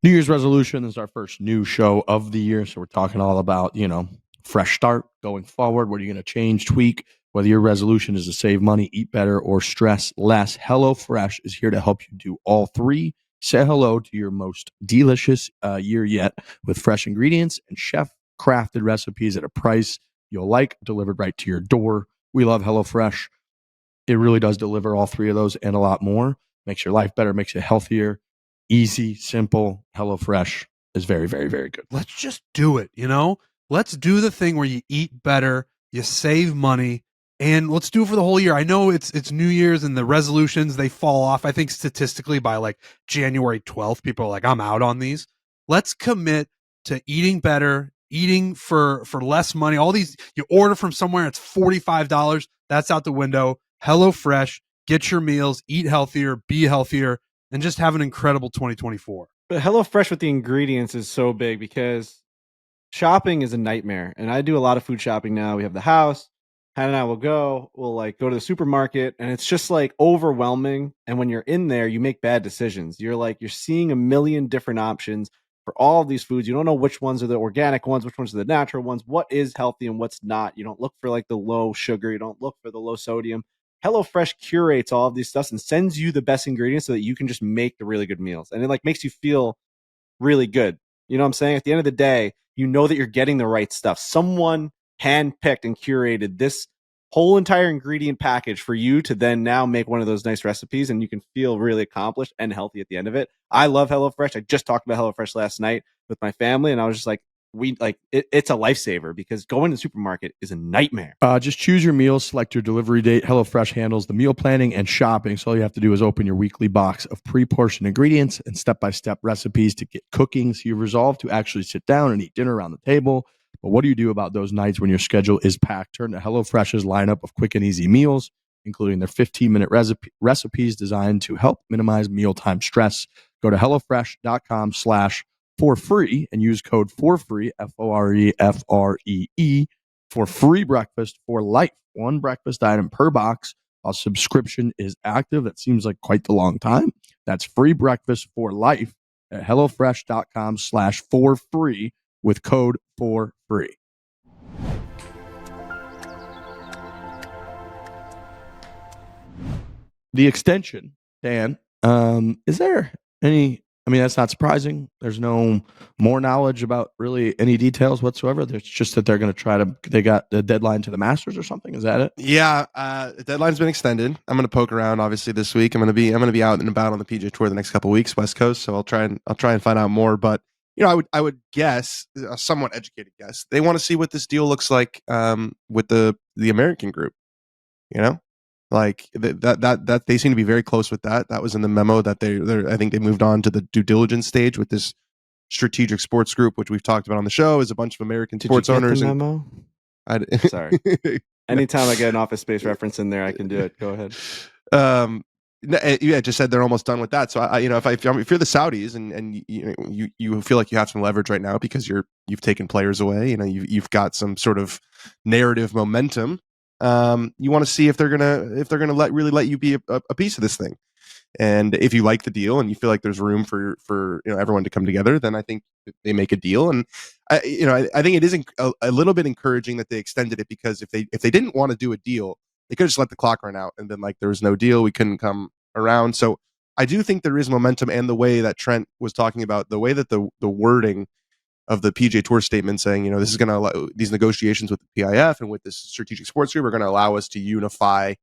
New Year's resolution is our first new show of the year. So we're talking all about, fresh start going forward. What are you going to change, tweak? Whether your resolution is to save money, eat better, or stress less, HelloFresh is here to help you do all three. Say hello to your most delicious year yet with fresh ingredients and chef-crafted recipes at a price you'll like, delivered right to your door. We love HelloFresh. It really does deliver all three of those and a lot more. Makes your life better, makes it healthier, easy, simple. HelloFresh is very, very, very good. Let's just do it, Let's do the thing where you eat better, you save money, and let's do it for the whole year. I know it's New Year's and the resolutions, they fall off. I think statistically by like January 12th, people are like, I'm out on these. Let's commit to eating better, eating for less money. All these, you order from somewhere, it's $45. That's out the window. HelloFresh, get your meals, eat healthier, be healthier, and just have an incredible 2024. But HelloFresh with the ingredients is so big because shopping is a nightmare. And I do a lot of food shopping now. We have the house. Hannah and I will we'll go to the supermarket, and it's just like overwhelming. And when you're in there, you make bad decisions. You're seeing a million different options for all of these foods. You don't know which ones are the organic ones, which ones are the natural ones, what is healthy and what's not. You don't look for like the low sugar. You don't look for the low sodium. HelloFresh curates all of these stuff and sends you the best ingredients so that you can just make the really good meals. And it makes you feel really good. You know what I'm saying? At the end of the day, you know that you're getting the right stuff. Someone handpicked and curated this whole entire ingredient package for you to then now make one of those nice recipes, and you can feel really accomplished and healthy at the end of it. I love HelloFresh. I just talked about HelloFresh last night with my family, and I was just like, it's a lifesaver because going to the supermarket is a nightmare. Just choose your meals, select your delivery date. HelloFresh handles the meal planning and shopping. So all you have to do is open your weekly box of pre-portioned ingredients and step-by-step recipes to get cooking. So you resolve to actually sit down and eat dinner around the table. But what do you do about those nights when your schedule is packed? Turn to HelloFresh's lineup of quick and easy meals, including their 15-minute recipes designed to help minimize mealtime stress. Go to HelloFresh.com/ForFree and use code FORFREE, FOREFREE, for free breakfast for life. One breakfast item per box, while subscription is active. That seems like quite the long time. That's free breakfast for life at HelloFresh.com/forfree with code FORFREE. The extension, Dan, is there any, I mean, that's not surprising. There's no more knowledge about really any details whatsoever. There's just that they're going to try to, they got the deadline to the Masters or something. Is that it? Yeah, the deadline's been extended. I'm going to poke around obviously this week. I'm going to be out and about on the PGA Tour the next couple of weeks, West Coast. So I'll try and find out more. But I would guess, a somewhat educated guess, they want to see what this deal looks like with the American group. Like that they seem to be very close with that. That was in the memo that I think they moved on to the due diligence stage with this strategic sports group, which we've talked about on the show, is a bunch of American sports owners. The memo? Sorry. Anytime I get an Office Space reference in there, I can do it. Go ahead. Yeah, just said they're almost done with that. So if you're the Saudis and you feel like you have some leverage right now because you've taken players away, you've got some sort of narrative momentum. You want to see if they're gonna let you be a piece of this thing, and if you like the deal and you feel like there's room for everyone to come together, then I think they make a deal. And I think it is a little bit encouraging that they extended it, because if they didn't want to do a deal, they could just let the clock run out and then like there was no deal, we couldn't come around. So I do think there is momentum, and the way that Trent was talking about, the way that the wording of the PGA Tour statement saying, this is going to allow these negotiations with the PIF and with this strategic sports group are going to allow us to unify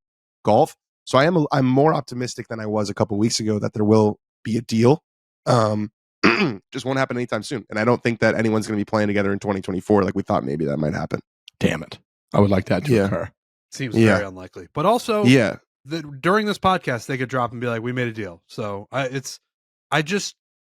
golf. So I'm more optimistic than I was a couple weeks ago that there will be a deal. Just won't happen anytime soon. And I don't think that anyone's going to be playing together in 2024 like we thought maybe that might happen. Damn it. I would like that to occur. Seems very unlikely. But also, during this podcast, they could drop and be like, we made a deal. So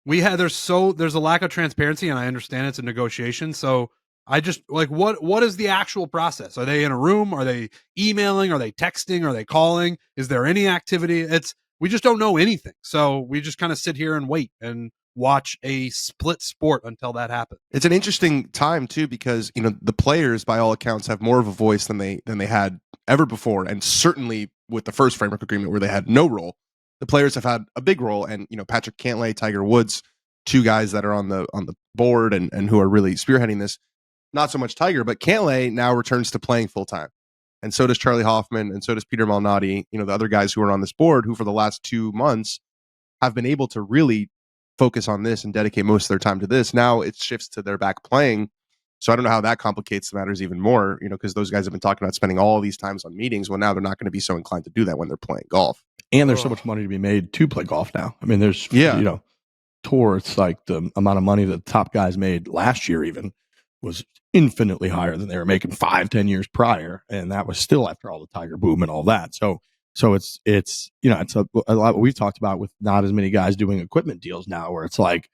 there's a lack of transparency, and I understand it's a negotiation. So I just like, what is the actual process? Are they in a room? Are they emailing? Are they texting? Are they calling? Is there any activity? We just don't know anything. So we just kind of sit here and wait and watch a split sport until that happens. It's an interesting time too, because the players by all accounts have more of a voice than they had ever before, and certainly with the first framework agreement where they had no role, the players have had a big role. And Patrick Cantlay, Tiger Woods, two guys that are on the board and who are really spearheading this. Not so much Tiger, but Cantlay now returns to playing full time, and so does Charlie Hoffman, and so does Peter Malnati. The other guys who are on this board, who for the last 2 months have been able to really focus on this and dedicate most of their time to this. Now it shifts to their back playing. So I don't know how that complicates the matters even more, because those guys have been talking about spending all these times on meetings. Well, now they're not going to be so inclined to do that when they're playing golf. And there's so much money to be made to play golf now. I mean, there's, tour, it's like the amount of money that the top guys made last year even was infinitely higher than they were making 5-10 years prior. And that was still after all the Tiger boom and all that. So it's a lot we've talked about with not as many guys doing equipment deals now, where it's like,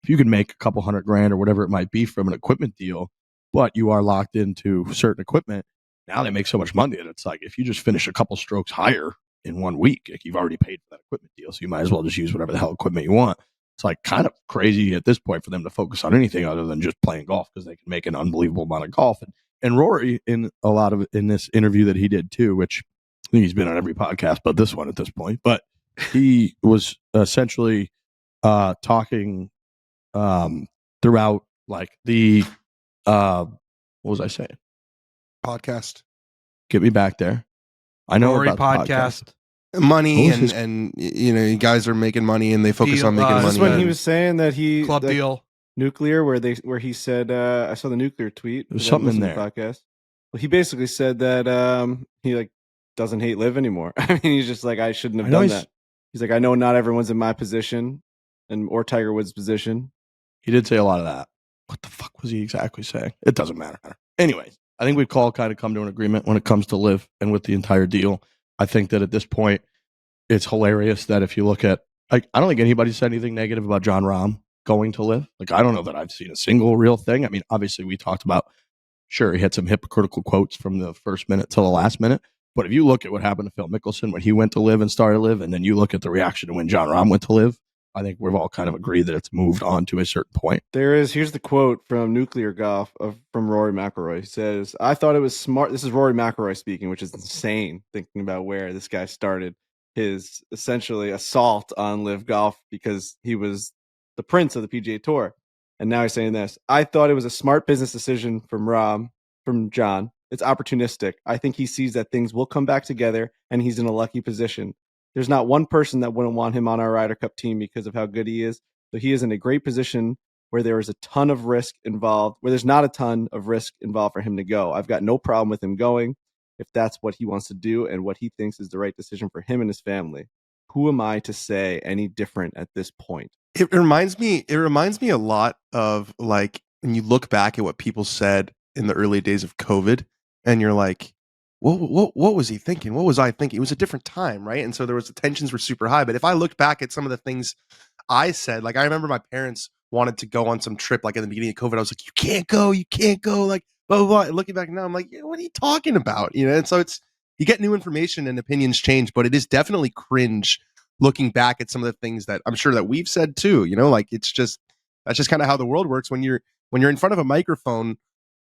if you can make a couple $100,000 or whatever it might be from an equipment deal, but you are locked into certain equipment, now they make so much money that it's like, if you just finish a couple strokes higher in 1 week, like, you've already paid for that equipment deal. So you might as well just use whatever the hell equipment you want. It's like kind of crazy at this point for them to focus on anything other than just playing golf, because they can make an unbelievable amount of golf. And Rory, in this interview that he did too, which I think he's been on every podcast but this one at this point, but he was essentially talking throughout like the what was I saying? Podcast. Get me back there. I know Rory about podcast. Money and you guys are making money and they focus on making money. This is when he was saying that he club deal nuclear where he said I saw the nuclear tweet. There's something in there. Podcast. Well, he basically said that he like doesn't hate live anymore. I mean, he's just like, I shouldn't have done that. He's like, I know not everyone's in my position or Tiger Woods' position. He did say a lot of that. What the fuck was he exactly saying? It doesn't matter. Anyways, I think we've all kind of come to an agreement when it comes to live and with the entire deal. I think that at this point, it's hilarious that if you look at, like, I don't think anybody said anything negative about John Rahm going to live. Like, I don't know that I've seen a single real thing. I mean, obviously we talked about, sure, he had some hypocritical quotes from the first minute till the last minute. But if you look at what happened to Phil Mickelson when he went to live and started live, and then you look at the reaction to when John Rahm went to live, I think we've all kind of agreed that it's moved on to a certain point. Here's the quote from Nuclear Golf from Rory McIlroy. He says, I thought it was smart. This is Rory McIlroy speaking, which is insane thinking about where this guy started his essentially assault on Live Golf because he was the prince of the PGA Tour. And now he's saying this. I thought it was a smart business decision from John. It's opportunistic. I think he sees that things will come back together and he's in a lucky position. There's not one person that wouldn't want him on our Ryder Cup team because of how good he is. So he is in a great position where there is a ton of risk involved, where there's not a ton of risk involved for him to go. I've got no problem with him going if that's what he wants to do and what he thinks is the right decision for him and his family. Who am I to say any different at this point? It reminds me a lot of like when you look back at what people said in the early days of COVID and you're like, what was he thinking? What was I thinking? It was a different time, right? And so the tensions were super high. But if I look back at some of the things I said, like I remember my parents wanted to go on some trip, like in the beginning of COVID. I was like, you can't go, like blah, blah, blah. And looking back now, I'm like, what are you talking about? You know, and so you get new information and opinions change, but it is definitely cringe looking back at some of the things that I'm sure that we've said too, you know, like that's just kind of how the world works when you're in front of a microphone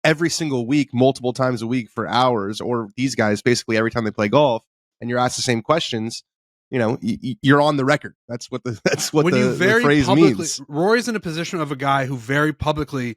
every single week, multiple times a week for hours, or these guys basically every time they play golf and you're asked the same questions, you know, you're on the record. That's what the phrase means. Rory's in a position of a guy who very publicly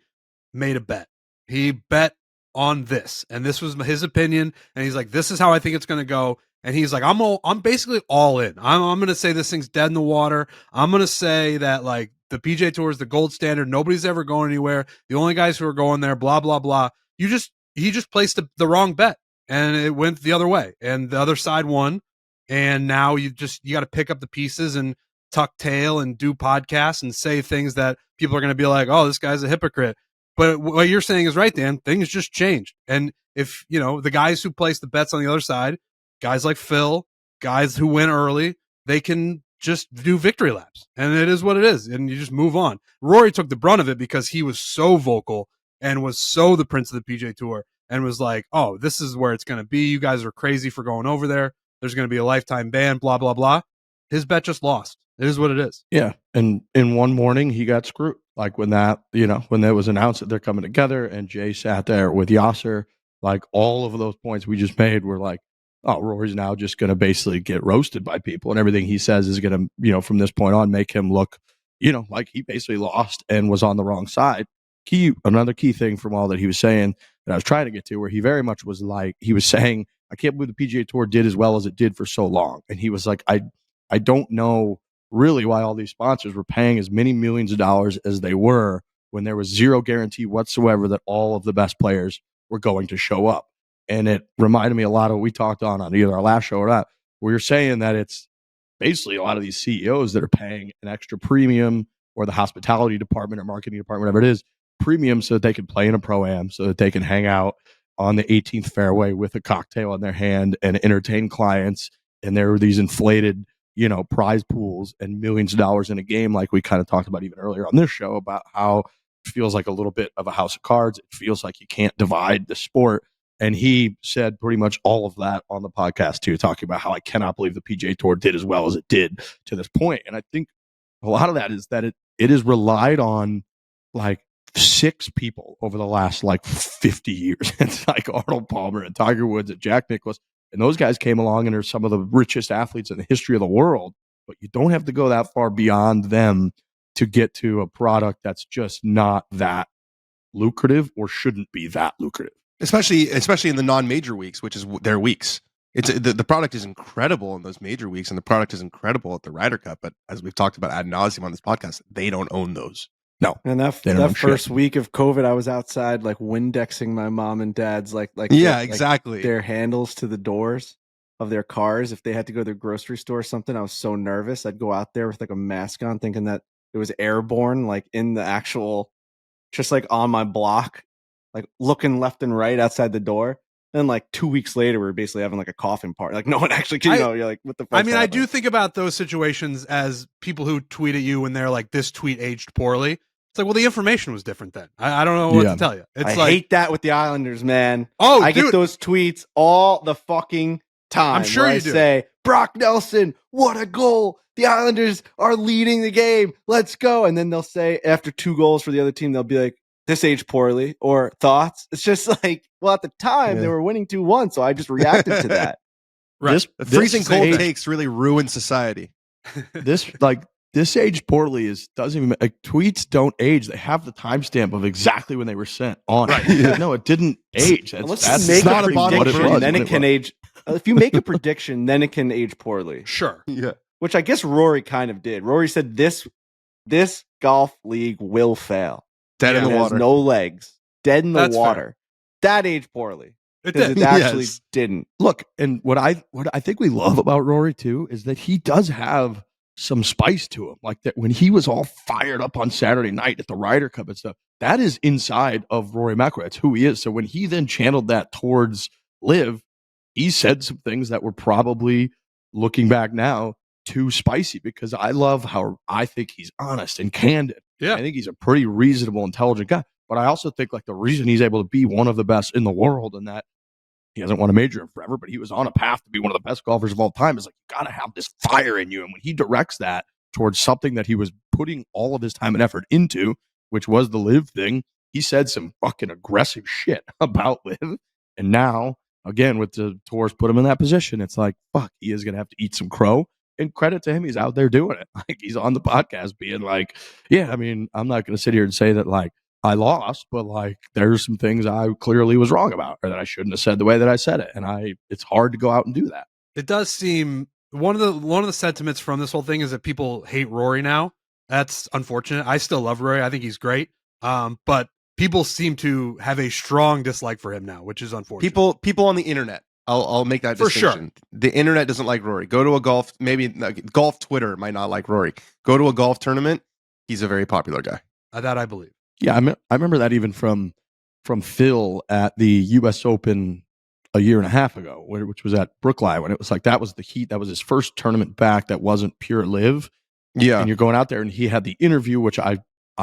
made a bet. He bet on this, and this was his opinion, and he's like, this is how I think it's going to go. And he's like, I'm basically all in. I'm going to say this thing's dead in the water. I'm going to say that like the PGA Tour is the gold standard. Nobody's ever going anywhere. The only guys who are going there, blah, blah, blah. He just placed the wrong bet and it went the other way and the other side won. And now you got to pick up the pieces and tuck tail and do podcasts and say things that people are going to be like, oh, this guy's a hypocrite. But what you're saying is right, Dan. Things just changed. And if, you know, the guys who place the bets on the other side, guys like Phil, guys who win early, they can just do victory laps. And it is what it is. And you just move on. Rory took the brunt of it because he was so vocal and was so the prince of the PGA Tour and was like, oh, this is where it's going to be. You guys are crazy for going over there. There's going to be a lifetime ban, blah, blah, blah. His bet just lost. It is what it is. Yeah. And in one morning, he got screwed. Like when that was announced that they're coming together and Jay sat there with Yasser, like all of those points we just made were like, oh, Rory's now just going to basically get roasted by people and everything he says is going to, you know, from this point on make him look, you know, like he basically lost and was on the wrong side. Another key thing from all that he was saying that I was trying to get to where he very much was like, he was saying, I can't believe the PGA Tour did as well as it did for so long. And he was like, I don't know really why all these sponsors were paying as many millions of dollars as they were when there was zero guarantee whatsoever that all of the best players were going to show up. And it reminded me a lot of what we talked on either our last show or not, where you're saying that it's basically a lot of these CEOs that are paying an extra premium or the hospitality department or marketing department, whatever it is, premium so that they can play in a pro-am, so that they can hang out on the 18th fairway with a cocktail in their hand and entertain clients. And there were these inflated, you know, prize pools and millions of dollars in a game, like we kind of talked about even earlier on this show about how it feels like a little bit of a house of cards. It feels like you can't divide the sport. And he said pretty much all of that on the podcast too, talking about how I cannot believe the PGA Tour did as well as it did to this point. And I think a lot of that is that it is relied on like 6 people over the last like 50 years. It's like Arnold Palmer and Tiger Woods and Jack Nicklaus. And those guys came along and are some of the richest athletes in the history of the world. But you don't have to go that far beyond them to get to a product that's just not that lucrative or shouldn't be that lucrative. Especially in the non-major weeks, which is their weeks. It's the product is incredible in those major weeks, and the product is incredible at the Ryder Cup. But as we've talked about ad nauseum on this podcast, they don't own those. No, and that first week of COVID, I was outside like Windexing my mom and dad's exactly their handles to the doors of their cars if they had to go to their grocery store or something. I was so nervous. I'd go out there with like a mask on, thinking that it was airborne, like in the actual, just like on my block. Like looking left and right outside the door. Then like 2 weeks later, we were basically having like a coffin party. Like no one actually, you're like, what the fuck? I mean, I do think about those situations as people who tweet at you when they're like, this tweet aged poorly. It's like, well, the information was different then. I don't know what to tell you. It's I hate that with the Islanders, man. Oh, I get those tweets all the fucking time. I'm sure you do. Say, Brock Nelson, what a goal. The Islanders are leading the game. Let's go. And then they'll say after 2 goals for the other team, they'll be like, this aged poorly, or thoughts. It's just like, well, at the time they were winning 2-1. So I just reacted to that. Right. Freezing cold takes really ruin society. This aged poorly doesn't even like tweets don't age. They have the timestamp of exactly when they were sent on. Right. No, it didn't age. That's not a prediction. Then it can age. If you make a prediction, then it can age poorly. Sure. Yeah. Which I guess Rory kind of did. Rory said this golf league will fail. Dead in the It has water. no legs. Dead in the That's water. That aged poorly. It Because did. it actually didn't. Look, and what I think we love about Rory too is that he does have some spice to him. Like that when he was all fired up on Saturday night at the Ryder Cup and stuff, that is inside of Rory McIlroy. It's who he is. So when he then channeled that towards Liv, he said some things that were probably, looking back now, too spicy, because I love how I think he's honest and candid. Yeah. I think he's a pretty reasonable, intelligent guy. But I also think like the reason he's able to be one of the best in the world, and that he hasn't won a major in forever, but he was on a path to be one of the best golfers of all time, is like, you got to have this fire in you. And when he directs that towards something that he was putting all of his time and effort into, which was the Liv thing, he said some fucking aggressive shit about Liv. And now, again, with the tours put him in that position, it's like, fuck, he is going to have to eat some crow. And credit to him, he's out there doing it. Like, he's on the podcast being like, yeah, I mean, I'm not going to sit here and say that, like, I lost, but like there's some things I clearly was wrong about, or that I shouldn't have said the way that I said it. And it's hard to go out and do that. It does seem one of the sentiments from this whole thing is that people hate Rory now. That's unfortunate. I still love Rory. I think he's great. But people seem to have a strong dislike for him now, which is unfortunate. People on the internet. I'll make that For distinction. Sure. The internet doesn't like Rory. Go to a golf, maybe golf Twitter might not like Rory. Go to a golf tournament. He's a very popular guy. That I believe. Yeah, I remember that even from Phil at the U.S. Open a year and a half ago, which was at Brookline, when it was like that was the heat. That was his first tournament back that wasn't pure live. Yeah. And you're going out there, and he had the interview, which I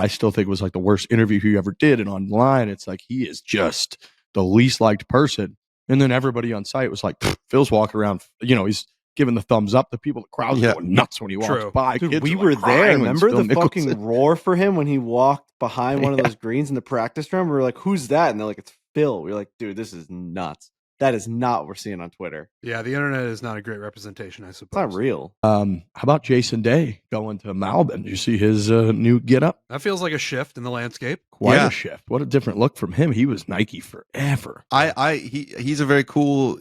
still think was like the worst interview he ever did. And online, it's like he is just the least liked person. And then everybody on site was like, Phil's walking around, he's giving the thumbs up. The people, the crowd's going nuts when he walks by. Dude, we were there. Remember the fucking roar for him when he walked behind one of those greens in the practice room? We were like, who's that? And they're like, it's Phil. We were like, dude, this is nuts. That is not what we're seeing on Twitter. Yeah, the internet is not a great representation, I suppose. It's not real. How about Jason Day going to Malbon? Did you see his new get-up? That feels like a shift in the landscape. Quite a shift. What a different look from him. He was Nike forever. He's a very cool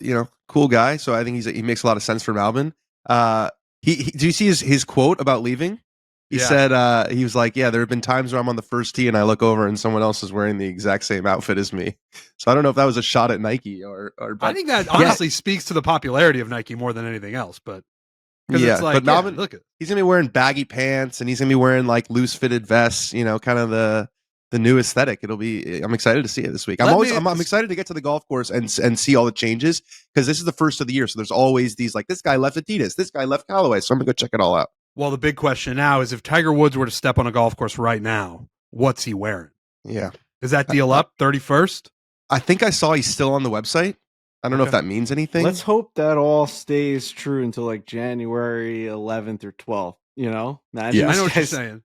guy. So I think he makes a lot of sense for Malbon. Do you see his quote about leaving? He said, he was like, yeah, there have been times where I'm on the first tee and I look over and someone else is wearing the exact same outfit as me. So I don't know if that was a shot at Nike or I think that honestly speaks to the popularity of Nike more than anything else. But it's like, but Malbon, look, he's gonna be wearing baggy pants and he's gonna be wearing like loose fitted vests, kind of the new aesthetic. I'm excited to see it this week. I'm excited to get to the golf course and see all the changes, because this is the first of the year. So there's always these like, this guy left Adidas, this guy left Callaway. So I'm gonna go check it all out. Well, the big question now is if Tiger Woods were to step on a golf course right now, what's he wearing? Yeah. Is that deal up 31st? I think I saw he's still on the website. I don't know if that means anything. Let's hope that all stays true until like January 11th or 12th. Imagine I know what you're saying.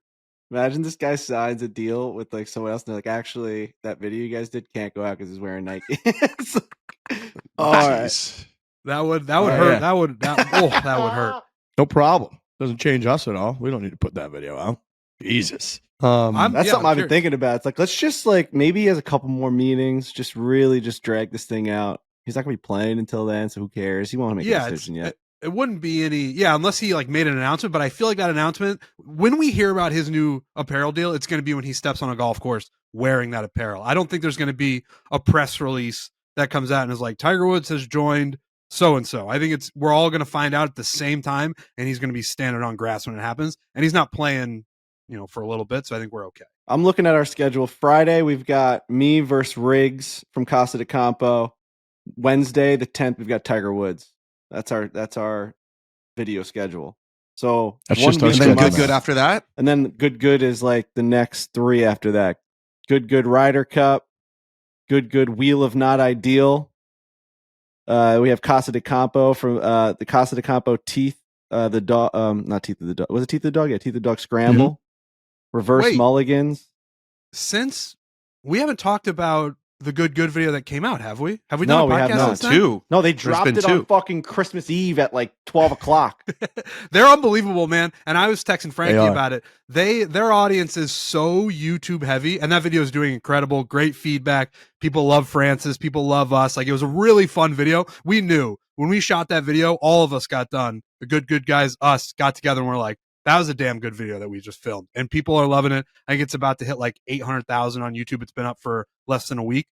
Imagine this guy signs a deal with like someone else and they're like, actually, that video you guys did can't go out because he's wearing Nike. All right. That would hurt. Yeah. That would hurt. No problem. Doesn't change us at all. We don't need to put that video out. Jesus. That's something I've been thinking about. It's like, let's just like, maybe he has a couple more meetings, just really just drag this thing out. He's not going to be playing until then, so who cares? He won't make a decision yet. It wouldn't be unless he like made an announcement, but I feel like that announcement, when we hear about his new apparel deal, it's going to be when he steps on a golf course wearing that apparel. I don't think there's going to be a press release that comes out and is like, Tiger Woods has joined so-and-so. I think we're all going to find out at the same time, and he's going to be standing on grass when it happens, and he's not playing, for a little bit, so I think we're okay. I'm looking at our schedule. Friday, we've got me versus Riggs from Casa de Campo. Wednesday, the 10th, we've got Tiger Woods. That's our video schedule. So that's just our schedule. And then good after that? And then good is like the next 3 after that. Good Ryder Cup. Good Wheel of Not Ideal. We have Casa de Campo from the Casa de Campo Teeth, the dog, not Teeth of the Dog. Was it Teeth of the Dog? Yeah, Teeth of the Dog Scramble. Reverse Wait. mulligans. Since we haven't talked about the good video that came out, have we? Have we No, done a we have podcast not. since then? Two. No, they dropped it on fucking Christmas Eve at like 12 o'clock. They're unbelievable, man. And I was texting Frankie They are. about it. Their audience is so YouTube heavy, and that video is doing incredible. Great feedback. People love Francis. People love us. Like, it was a really fun video. We knew when we shot that video, all of us got done. The good guys, us, got together and we're like, that was a damn good video that we just filmed. And people are loving it. I think it's about to hit like 800,000 on YouTube. It's been up for less than a week.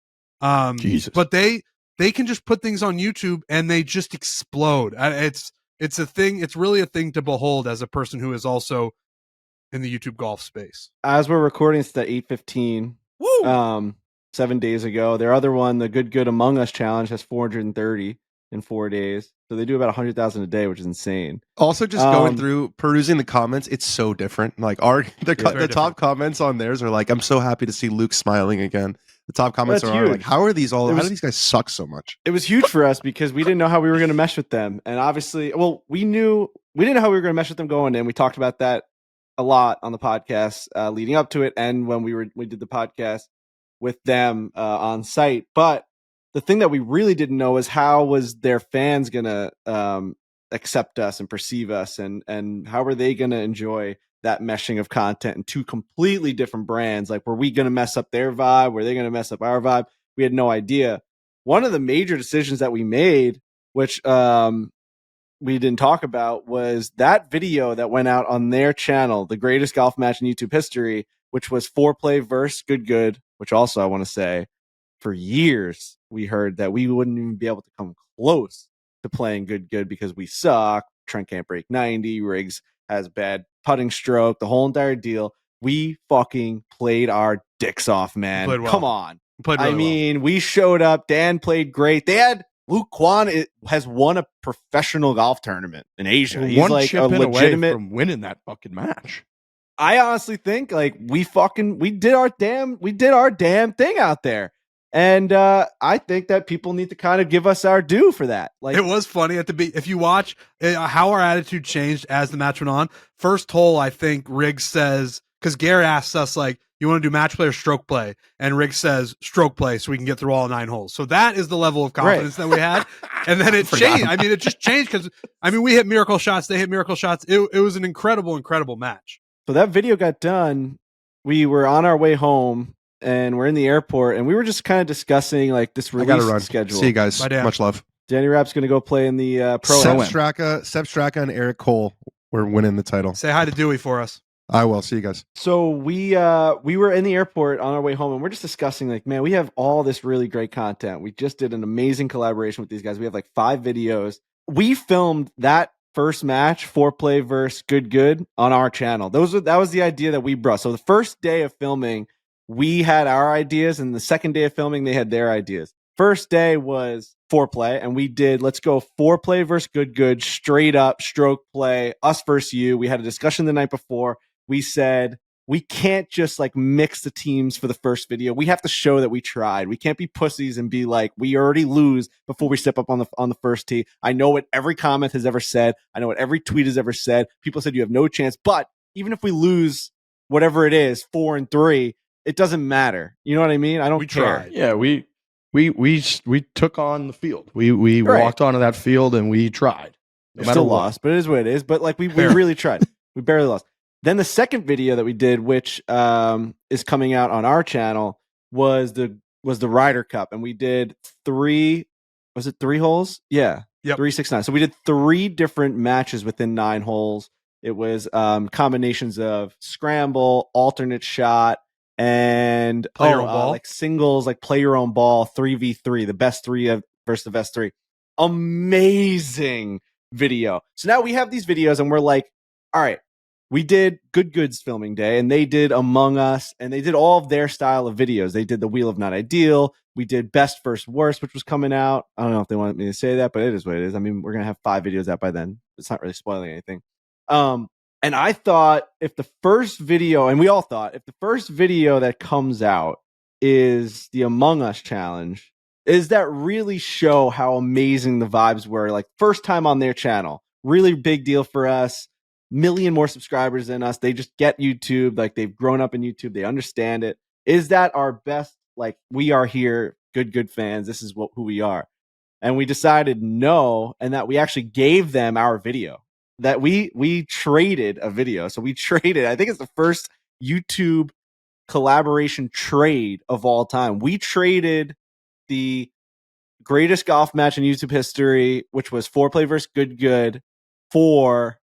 Jesus. But they can just put things on YouTube and they just explode. It's a thing. It's really a thing to behold as a person who is also in the YouTube golf space. As we're recording, it's at 8:15. Woo! 7 days ago. Their other one, the Good Among Us challenge, has 430 in 4 days. So they do about 100,000 a day, which is insane. Also, just going through perusing the comments, it's so different. Like the top comments on theirs are like, "I'm so happy to see Luke smiling again." The top comments are like, "How are these all? How do these guys suck so much?" It was huge for us because we didn't know how we were going to mesh with them, and obviously, well, we didn't know how we were going to mesh with them going in. We talked about that a lot on the podcast leading up to it, and when we did the podcast with them on site. But the thing that we really didn't know is how was their fans going to accept us and perceive us, and how were they going to enjoy that meshing of content in two completely different brands. Like, were we going to mess up their vibe? Were they going to mess up our vibe? We had no idea. One of the major decisions that we made, which we didn't talk about, was that video that went out on their channel, the greatest golf match in YouTube history, which was Foreplay versus Good, which also I want to say, for years we heard that we wouldn't even be able to come close to playing Good because we suck. Trent can't break 90. Riggs has bad putting stroke, the whole entire deal. We fucking played our dicks off, man. Well. Come on. Really we showed up. Dan played great. They had Luke Kwan has won a professional golf tournament in Asia. He's one like chip a in legitimate away from winning that fucking match. I honestly think like we did our damn thing out there. And I think that people need to kind of give us our due for that. Like, it was funny at the if you watch how our attitude changed as the match went on. First hole, I think Riggs says, because Garrett asks us like, "You want to do match play or stroke play?" And Riggs says stroke play, so we can get through all 9 holes. So that is the level of confidence that we had. And then it changed. I mean, it just changed because we hit miracle shots, they hit miracle shots. It was an incredible match. So that video got done. We were on our way home. And we're in the airport, and we were just kind of discussing like this release schedule. See you guys. Bye, Dan. Much love. Danny Rapp's going to go play in the pro. Seb Straka and Eric Cole were winning the title. Say hi to Dewey for us. I will. See you guys. So we were in the airport on our way home, and we're just discussing like, man, we have all this really great content. We just did an amazing collaboration with these guys. We have like 5 videos. We filmed that first match, Foreplay versus Good, on our channel. That was the idea that we brought. So the first day of filming, we had our ideas, and the second day of filming, they had their ideas. First day was Foreplay, and we did, let's go Foreplay versus Good, straight up stroke play, us versus you. We had a discussion the night before. We said, we can't just like mix the teams for the first video. We have to show that we tried. We can't be pussies and be like, we already lose before we step up on the first tee. I know what every comment has ever said. I know what every tweet has ever said. People said you have no chance, but even if we lose whatever it is, 4-3, it doesn't matter. You know what I mean? I don't care. Tried. Yeah, we took on the field. We walked onto that field and we tried. We still lost, but it is what it is. But like we really tried. We barely lost. Then the second video that we did, which is coming out on our channel, was the Ryder Cup, and we did 3 holes? Yeah. Yep. 3, 6, 9. So we did 3 different matches within 9 holes. It was combinations of scramble, alternate shot, and play your own ball, like singles, like play your own ball, 3v3, the best 3 versus the best 3. Amazing video. So now we have these videos, and we're like, all right, we did Good's filming day, and they did Among Us, and they did all of their style of videos. They did the Wheel of Not Ideal. We did Best First Worst, which was coming out. I don't know if they wanted me to say that, but it is what it is. I mean, we're gonna have 5 videos out by then. It's not really spoiling anything. And I thought if the first video, and we all thought, if the first video that comes out is the Among Us challenge, is that really show how amazing the vibes were. Like, first time on their channel, really big deal for us. Million more subscribers than us. They just get YouTube. Like, they've grown up in YouTube. They understand it. Is that our best? Like, we are here, good fans. This is who we are. And we decided no, and that we actually gave them our video. That we traded a video. So we traded, I think it's the first YouTube collaboration trade of all time. We traded the greatest golf match in YouTube history, which was Foreplay versus Good, for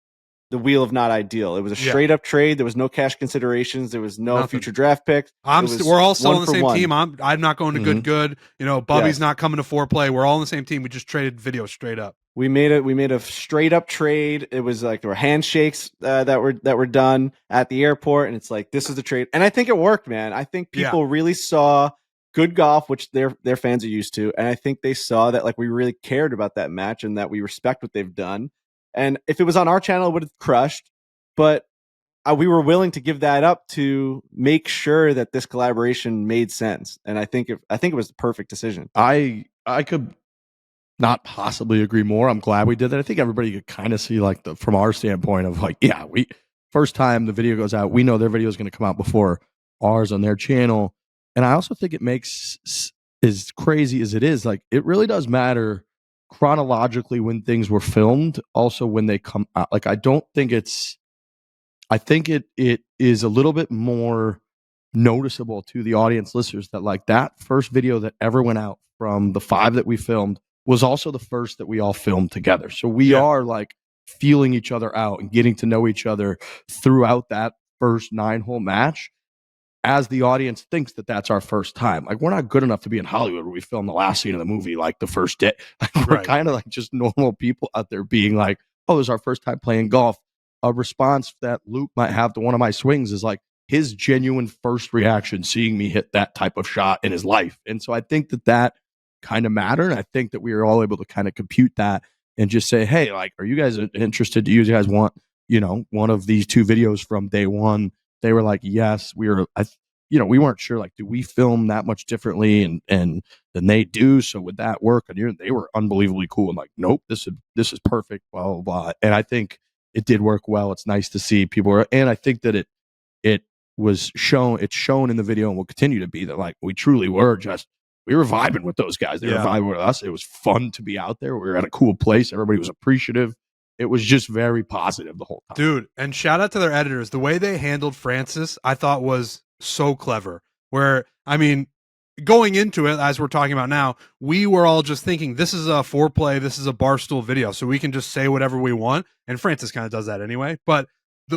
the Wheel of Not Ideal. It was a straight up trade. There was no cash considerations. There was no future draft picks. We're all still on the same team. I'm not going to good. You know, Bubby's not coming to Foreplay. We're all on the same team. We just traded video straight up. We made a straight up trade. It was like there were handshakes that were done at the airport, and it's like, this is the trade. And I think it worked, man. I think people really saw good golf, which their fans are used to, and I think they saw that like we really cared about that match and that we respect what they've done. And if it was on our channel, it would have crushed. But we were willing to give that up to make sure that this collaboration made sense. And I think it was the perfect decision. I could not possibly agree more. I'm glad we did that. I think everybody could kind of see like from our standpoint of like, yeah, we first time the video goes out, we know their video is going to come out before ours on their channel. And I also think it makes, as crazy as it is, like it really does matter chronologically when things were filmed, also when they come out. Like I think it is a little bit more noticeable to the audience listeners that like that first video that ever went out from the 5 that we filmed was also the first that we all filmed together. So we are like feeling each other out and getting to know each other throughout that first 9-hole match, as the audience thinks that that's our first time. Like, we're not good enough to be in Hollywood where we film the last scene of the movie like the first day. Like, we're kind of like just normal people out there being like, oh, this is our first time playing golf. A response that Luke might have to one of my swings is like his genuine first reaction seeing me hit that type of shot in his life. And so I think that kind of mattered. And I think that we were all able to kind of compute that and just say, hey, like, are you guys interested? Do you guys want, one of these 2 videos from day one? They were like, yes. We weren't sure, like, do we film that much differently and than they do? So would that work? And they were unbelievably cool. And like, nope, this is perfect, blah, blah, blah. And I think it did work well. It's nice to see people. And I think that it's shown in the video and will continue to be that like we truly were we were vibing with those guys. They were vibing with us. It was fun to be out there. We were at a cool place. Everybody was appreciative. It was just very positive the whole time. Dude, and shout out to their editors. The way they handled Francis, I thought was so clever. Where, I mean, going into it, as we're talking about now, we were all just thinking, this is a Foreplay, this is a Barstool video, so we can just say whatever we want. And Francis kind of does that anyway.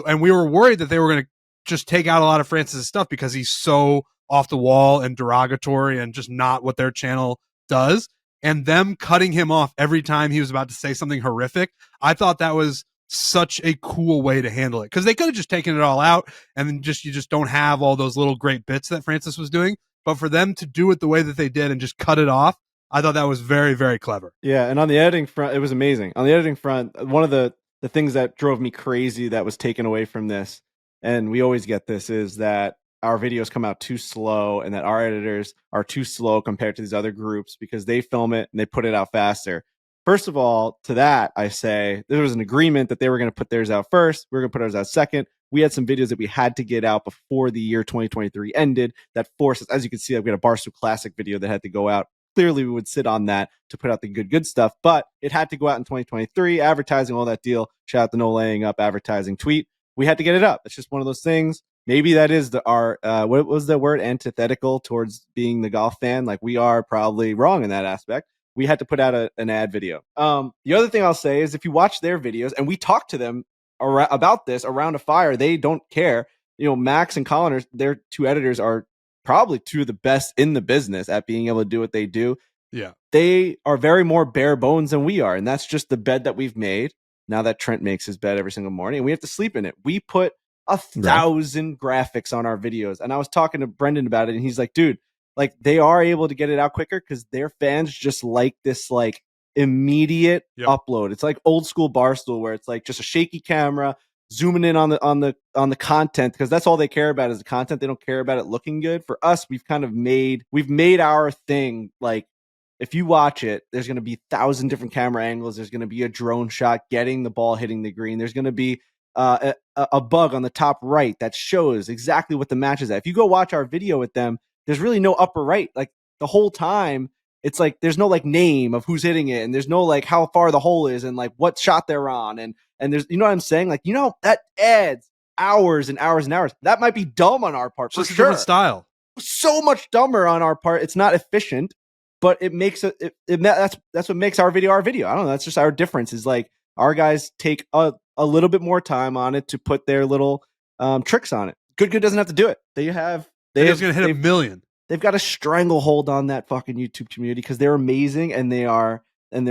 And we were worried that they were going to just take out a lot of Francis' stuff because he's so off the wall and derogatory and just not what their channel does. And them cutting him off every time he was about to say something horrific, I thought that was such a cool way to handle it, because they could have just taken it all out and then you just don't have all those little great bits that Francis was doing. But for them to do it the way that they did and just cut it off, I thought that was very, very clever. Yeah, and on the editing front, it was amazing. On the editing front, one of the things that drove me crazy that was taken away from this, and we always get this, is that our videos come out too slow and that our editors are too slow compared to these other groups because they film it and they put it out faster. First of all, to that, I say there was an agreement that they were going to put theirs out first. We were going to put ours out second. We had some videos that we had to get out before the year 2023 ended that forced us, as you can see, we had a Barstool Classic video that had to go out. Clearly, we would sit on that to put out the good stuff, but it had to go out in 2023, advertising, all that deal. Shout out to No Laying Up advertising tweet. We had to get it up. It's just one of those things. Maybe that is our what was the word, antithetical towards being the golf fan. Like, we are probably wrong in that aspect. We had to put out an ad video. The other thing I'll say is if you watch their videos, and we talked to them about this around a fire, they don't care. Max and Colin, their 2 editors, are probably 2 of the best in the business at being able to do what they do. Yeah. They are very more bare bones than we are. And that's just the bed that we've made. Now that Trent makes his bed every single morning and we have to sleep in it. We put 1,000 graphics on our videos. And I was talking to Brendan about it, and he's like, dude, like, they are able to get it out quicker because their fans just like this, like, immediate upload. It's like old school Barstool where it's like just a shaky camera zooming in on the content, because that's all they care about is the content. They don't care about it looking good. For us, we've made our thing like if you watch it, there's going to be 1,000 different camera angles. There's going to be a drone shot getting the ball hitting the green. There's going to be a bug on the top right that shows exactly what the match is at. If you go watch our video with them, there's really no upper right. Like the whole time, it's like there's no like name of who's hitting it, and there's no like how far the hole is and like what shot they're on, and there's, you know what I'm saying? Like, you know, that adds hours and hours and hours. That might be dumb on our part, for Just a sure. different style. So much dumber on our part. It's not efficient, but it makes that's what makes our video our video. I don't know. That's just our difference. Is like our guys take a little bit more time on it to put their little tricks on it. Good doesn't have to do it. They're going to hit 1 million. They've got a stranglehold on that fucking YouTube community because they're amazing and they're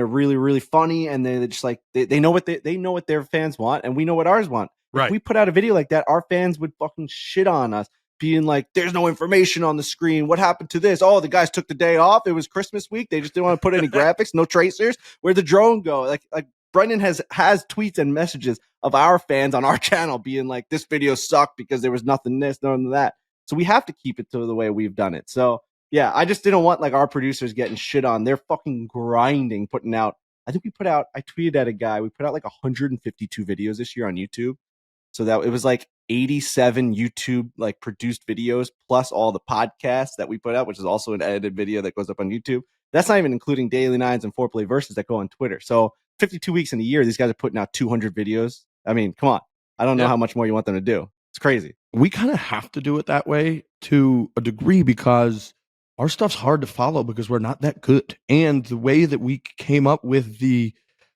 really, really funny, and they're just like they know what they know what their fans want, and we know what ours want. Right. If we put out a video like that, our fans would fucking shit on us, being like, "There's no information on the screen. What happened to this? Oh, the guys took the day off. It was Christmas week. They just didn't want to put any graphics, no tracers. Where'd the drone go?" Like Brendan has tweets and messages of our fans on our channel being like, "This video sucked because there was nothing this, nothing that." So we have to keep it to the way we've done it. So yeah, I just didn't want like our producers getting shit on. They're fucking grinding, putting out. I think I tweeted at a guy, we put out like 152 videos this year on YouTube. So that it was like 87 YouTube like produced videos plus all the podcasts that we put out, which is also an edited video that goes up on YouTube. That's not even including Daily Nines and Foreplay Versus that go on Twitter. So 52 weeks in a year, these guys are putting out 200 videos. I mean, come on. I don't know how much more you want them to do. It's crazy. We kind of have to do it that way to a degree because our stuff's hard to follow because we're not that good. And the way that we came up with the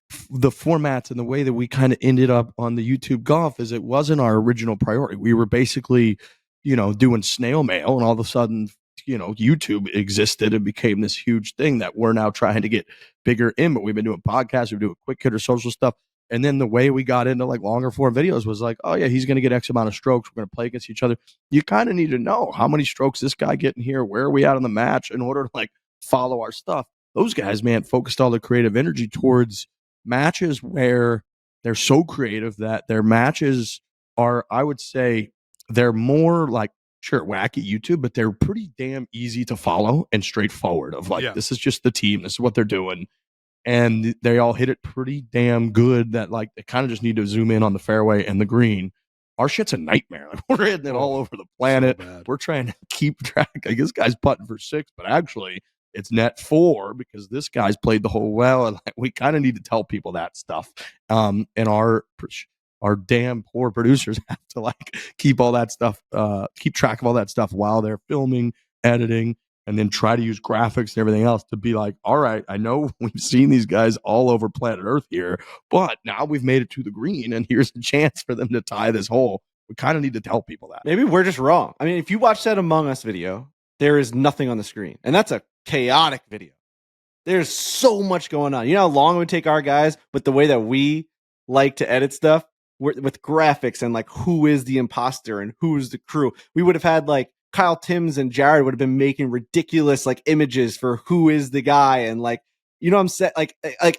formats and the way that we kind of ended up on the YouTube golf is it wasn't our original priority. We were basically, doing snail mail, and all of a sudden, YouTube existed and became this huge thing that we're now trying to get bigger in. But we've been doing podcasts, we're doing quick hitter social stuff. And then the way we got into like longer form videos was like, oh yeah, he's going to get X amount of strokes. We're going to play against each other. You kind of need to know how many strokes this guy getting here. Where are we at in the match in order to like follow our stuff? Those guys, man, focused all their creative energy towards matches where they're so creative that their matches are, I would say, they're more like, sure, wacky YouTube, but they're pretty damn easy to follow and straightforward of like, This is just the team. This is what they're doing. And they all hit it pretty damn good that like they kind of just need to zoom in on the fairway and the green. Our shit's a nightmare. Like, we're hitting it all over the planet. So we're trying to keep track. I guess guy's putting for 6, but actually it's net 4 because this guy's played the hole well. And like, we kind of need to tell people that stuff. And our damn poor producers have to like keep all that stuff, keep track of all that stuff while they're filming, editing, and then try to use graphics and everything else to be like, all right, I know we've seen these guys all over planet Earth here, but now we've made it to the green, and here's a chance for them to tie this hole. We kind of need to tell people that. Maybe we're just wrong. I mean, if you watch that Among Us video, there is nothing on the screen, and that's a chaotic video. There's so much going on. You know how long it would take our guys, but the way that we like to edit stuff with graphics and like who is the imposter and who's the crew, we would have had like Kyle Timms and Jared would have been making ridiculous like images for who is the guy, and like, you know what I'm saying, like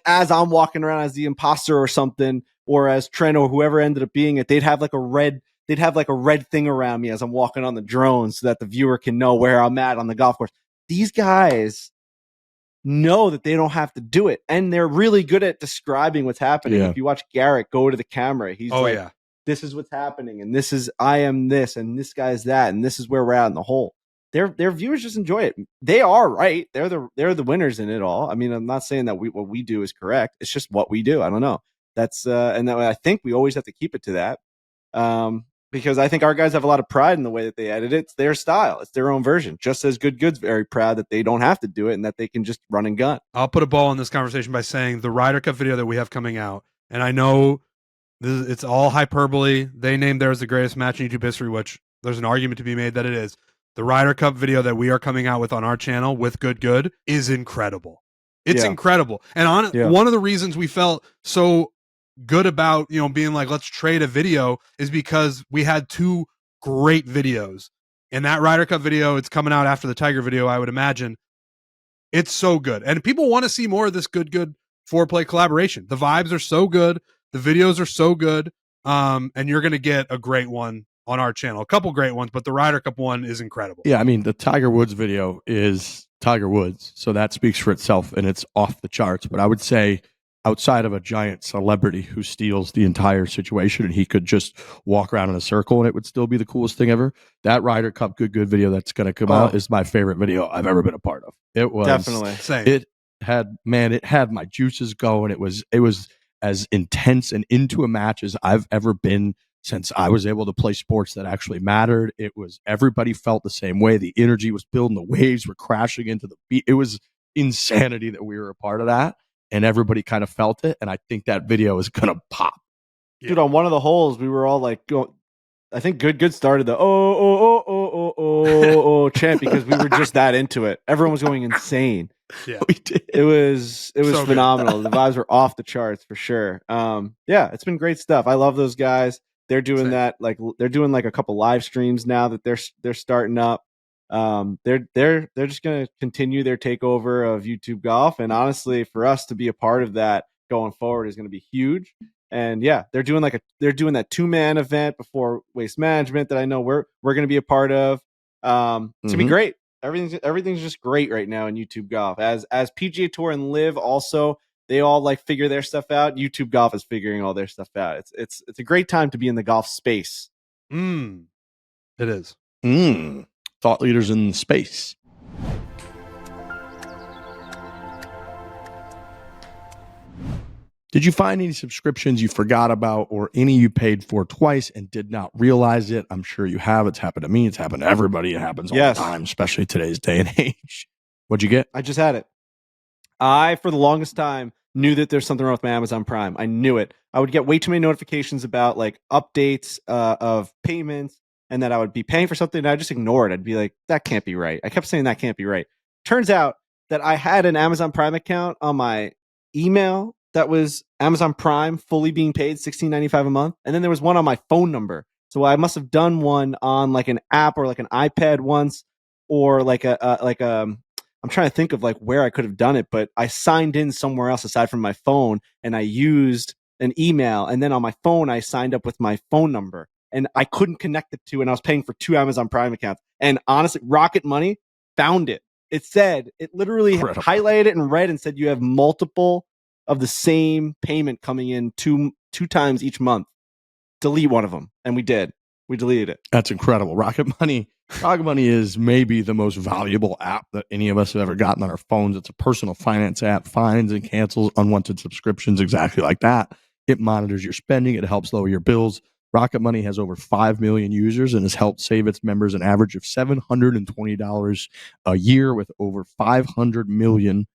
as I'm walking around as the imposter or something, or as Trent or whoever ended up being it, they'd have like a red thing around me as I'm walking on the drone so that the viewer can know where I'm at on the golf course. These guys know that they don't have to do it, and they're really good at describing what's happening. If you watch Garrett go to the camera, he's this is what's happening, and this is, I am this, and this guy's that, and this is where we're at in the hole. Their viewers just enjoy it. They are right. They're the winners in it all. I mean, I'm not saying that what we do is correct. It's just what we do. I don't know. That's and I think we always have to keep it to that. Because I think our guys have a lot of pride in the way that they edit it. It's their style. It's their own version. Just as Good's very proud that they don't have to do it and that they can just run and gun. I'll put a ball in this conversation by saying the Ryder Cup video that we have coming out, and I know it's all hyperbole. They named theirs the greatest match in YouTube history, which there's an argument to be made that it is. The Ryder Cup video that we are coming out with on our channel with Good is incredible. It's incredible. And one of the reasons we felt so good about, being like, let's trade a video is because we had 2 great videos. And that Ryder Cup video, it's coming out after the Tiger video, I would imagine. It's so good. And people want to see more of this good foreplay collaboration. The vibes are so good. The videos are so good. And you're going to get a great one on our channel. A couple great ones, but the Ryder Cup one is incredible. Yeah, I mean, the Tiger Woods video is Tiger Woods, so that speaks for itself, and it's off the charts. But I would say, outside of a giant celebrity who steals the entire situation and he could just walk around in a circle and it would still be the coolest thing ever, that Ryder Cup good video that's going to come out is my favorite video I've ever been a part of. It was definitely same. It had my juices going. It was as intense and into a match as I've ever been since I was able to play sports that actually mattered. It was, everybody felt the same way. The energy was building, the waves were crashing into the beat. It was insanity that we were a part of that, and everybody kind of felt it. And I think that video is going to pop. Dude, on one of the holes, we were all like, I think good started the chant because we were just that into it. Everyone was going insane. Yeah, We did. It was So phenomenal. The vibes were off the charts for sure. Yeah, it's been great stuff. I love those guys. They're doing Same. that, like they're doing like a couple live streams now that they're starting up. They're just gonna continue their takeover of YouTube golf, and honestly, for us to be a part of that going forward is going to be huge. And yeah, they're doing that 2-man event before Waste Management that I know we're going to be a part of. It's gonna be great. Everything's just great right now in YouTube golf. As PGA Tour and Live also, they all like figure their stuff out. YouTube golf is figuring all their stuff out. It's a great time to be in the golf space. it is. Thought leaders in space. Did you find any subscriptions you forgot about or any you paid for twice and did not realize it? I'm sure you have. It's happened to me. It's happened to everybody. It happens all the time, especially today's day and age. What'd you get? I just had it. I, for the longest time, knew that there's something wrong with my Amazon Prime. I knew it. I would get way too many notifications about like updates of payments and that I would be paying for something, and I just ignore it. I'd be like, that can't be right. I kept saying that can't be right. Turns out that I had an Amazon Prime account on my email that was Amazon Prime fully being paid $16.95 a month. And then there was one on my phone number. So I must have done one on like an app or like an iPad once, or like I'm trying to think of like where I could have done it, but I signed in somewhere else aside from my phone, and I used an email, and then on my phone I signed up with my phone number, and I couldn't connect the two, and I was paying for 2 Amazon Prime accounts. And honestly, Rocket Money found it. It said, it literally highlighted it in red and said you have multiple of the same payment coming in two times each month. Delete one of them. And we did. We deleted it. That's incredible. Rocket Money is maybe the most valuable app that any of us have ever gotten on our phones. It's a personal finance app, finds and cancels unwanted subscriptions exactly like that. It monitors your spending. It helps lower your bills. Rocket Money has over 5 million users and has helped save its members an average of $720 a year, with over $500 million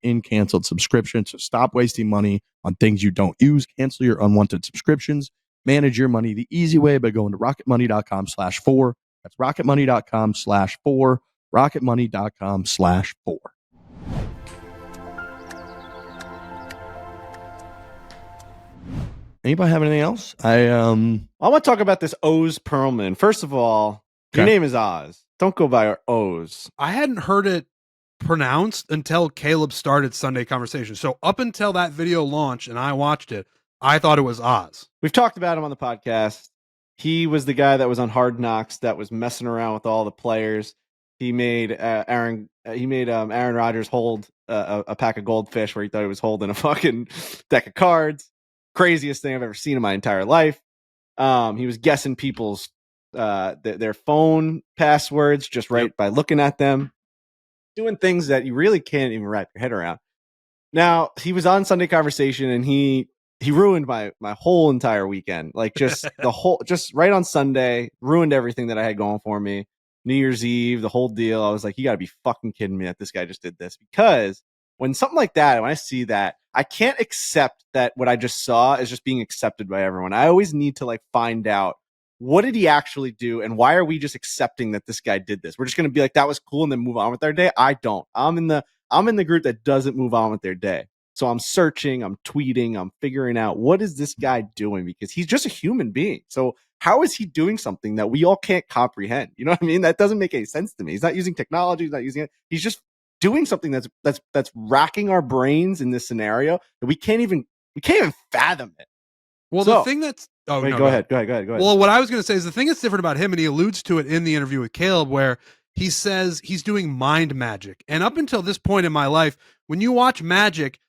in canceled subscriptions. So stop wasting money on things you don't use. Cancel your unwanted subscriptions. Manage your money the easy way by going to rocketmoney.com/4. That's rocketmoney.com/4. rocketmoney.com/4. Anybody have anything else? I want to talk about this Oz Pearlman. First of all, your name is Oz. Don't go by Oz. I hadn't heard it pronounced until Caleb started Sunday Conversation. So up until that video launched and I watched it, I thought it was Oz. We've talked about him on the podcast. He was the guy that was on Hard Knocks that was messing around with all the players. He made Aaron Rodgers hold a pack of goldfish where he thought he was holding a fucking deck of cards. Craziest thing I've ever seen in my entire life. He was guessing people's their phone passwords just by looking at them, doing things that you really can't even wrap your head around. Now, he was on Sunday Conversation and he ruined my whole entire weekend. Like just right on Sunday, ruined everything that I had going for me. New Year's Eve, the whole deal. I was like, you gotta be fucking kidding me that this guy just did this. Because when something like that, when I see that, I can't accept that what I just saw is just being accepted by everyone. I always need to like find out, what did he actually do? And why are we just accepting that this guy did this? We're just going to be like, that was cool, and then move on with our day. I don't. I'm in the group that doesn't move on with their day. So I'm searching, I'm tweeting, I'm figuring out, what is this guy doing? Because he's just a human being. So how is he doing something that we all can't comprehend? You know what I mean? That doesn't make any sense to me. He's not using technology. He's not using it. He's just doing something that's racking our brains in this scenario that we can't even fathom it. Well, So- the thing that's Wait, no, go ahead. Well, what I was going to say is the thing that's different about him, and he alludes to it in the interview with Caleb, where he says he's doing mind magic. And up until this point in my life, when you watch magic,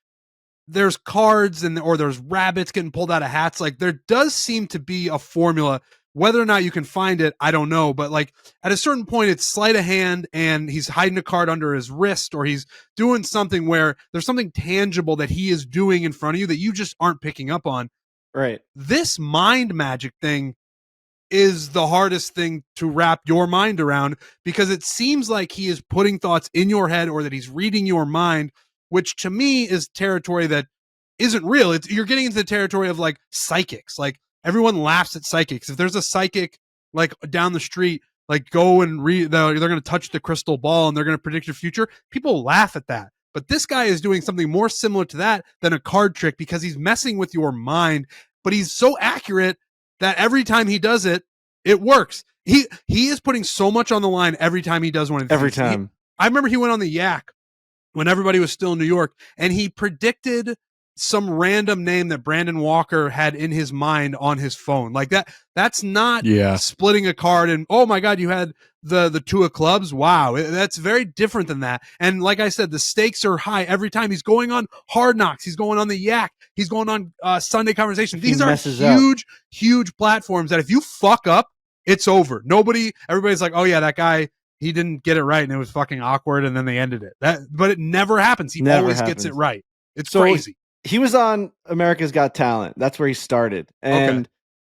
there's cards or there's rabbits getting pulled out of hats. Like there does seem to be a formula. Whether or not you can find it, I don't know. But like at a certain point, it's sleight of hand and he's hiding a card under his wrist, or he's doing something where there's something tangible that he is doing in front of you that you just aren't picking up on. Right. This mind magic thing is the hardest thing to wrap your mind around, because it seems like he is putting thoughts in your head or that he's reading your mind, which to me is territory that isn't real. You're getting into the territory of like psychics. Like everyone laughs at psychics. If there's a psychic like down the street, like go and read, they're going to touch the crystal ball and they're going to predict your future. People laugh at that. But this guy is doing something more similar to that than a card trick, because he's messing with your mind, but he's so accurate that every time he does it, it works. He is putting so much on the line every time he does one of these. Every time. I remember he went on the Yak when everybody was still in New York, and he predicted some random name that Brandon Walker had in his mind on his phone. Like that's not splitting a card and, oh my God, you had the two of clubs. Wow. That's very different than that. And like I said, the stakes are high every time. He's going on Hard Knocks. He's going on the Yak. He's going on Sunday Conversation. These are huge platforms that if you fuck up, it's over. Everybody's like, oh yeah, that guy, he didn't get it right and it was fucking awkward and then they ended it. But it never happens. He always gets it right. It's crazy. He was on America's Got Talent. That's where he started. And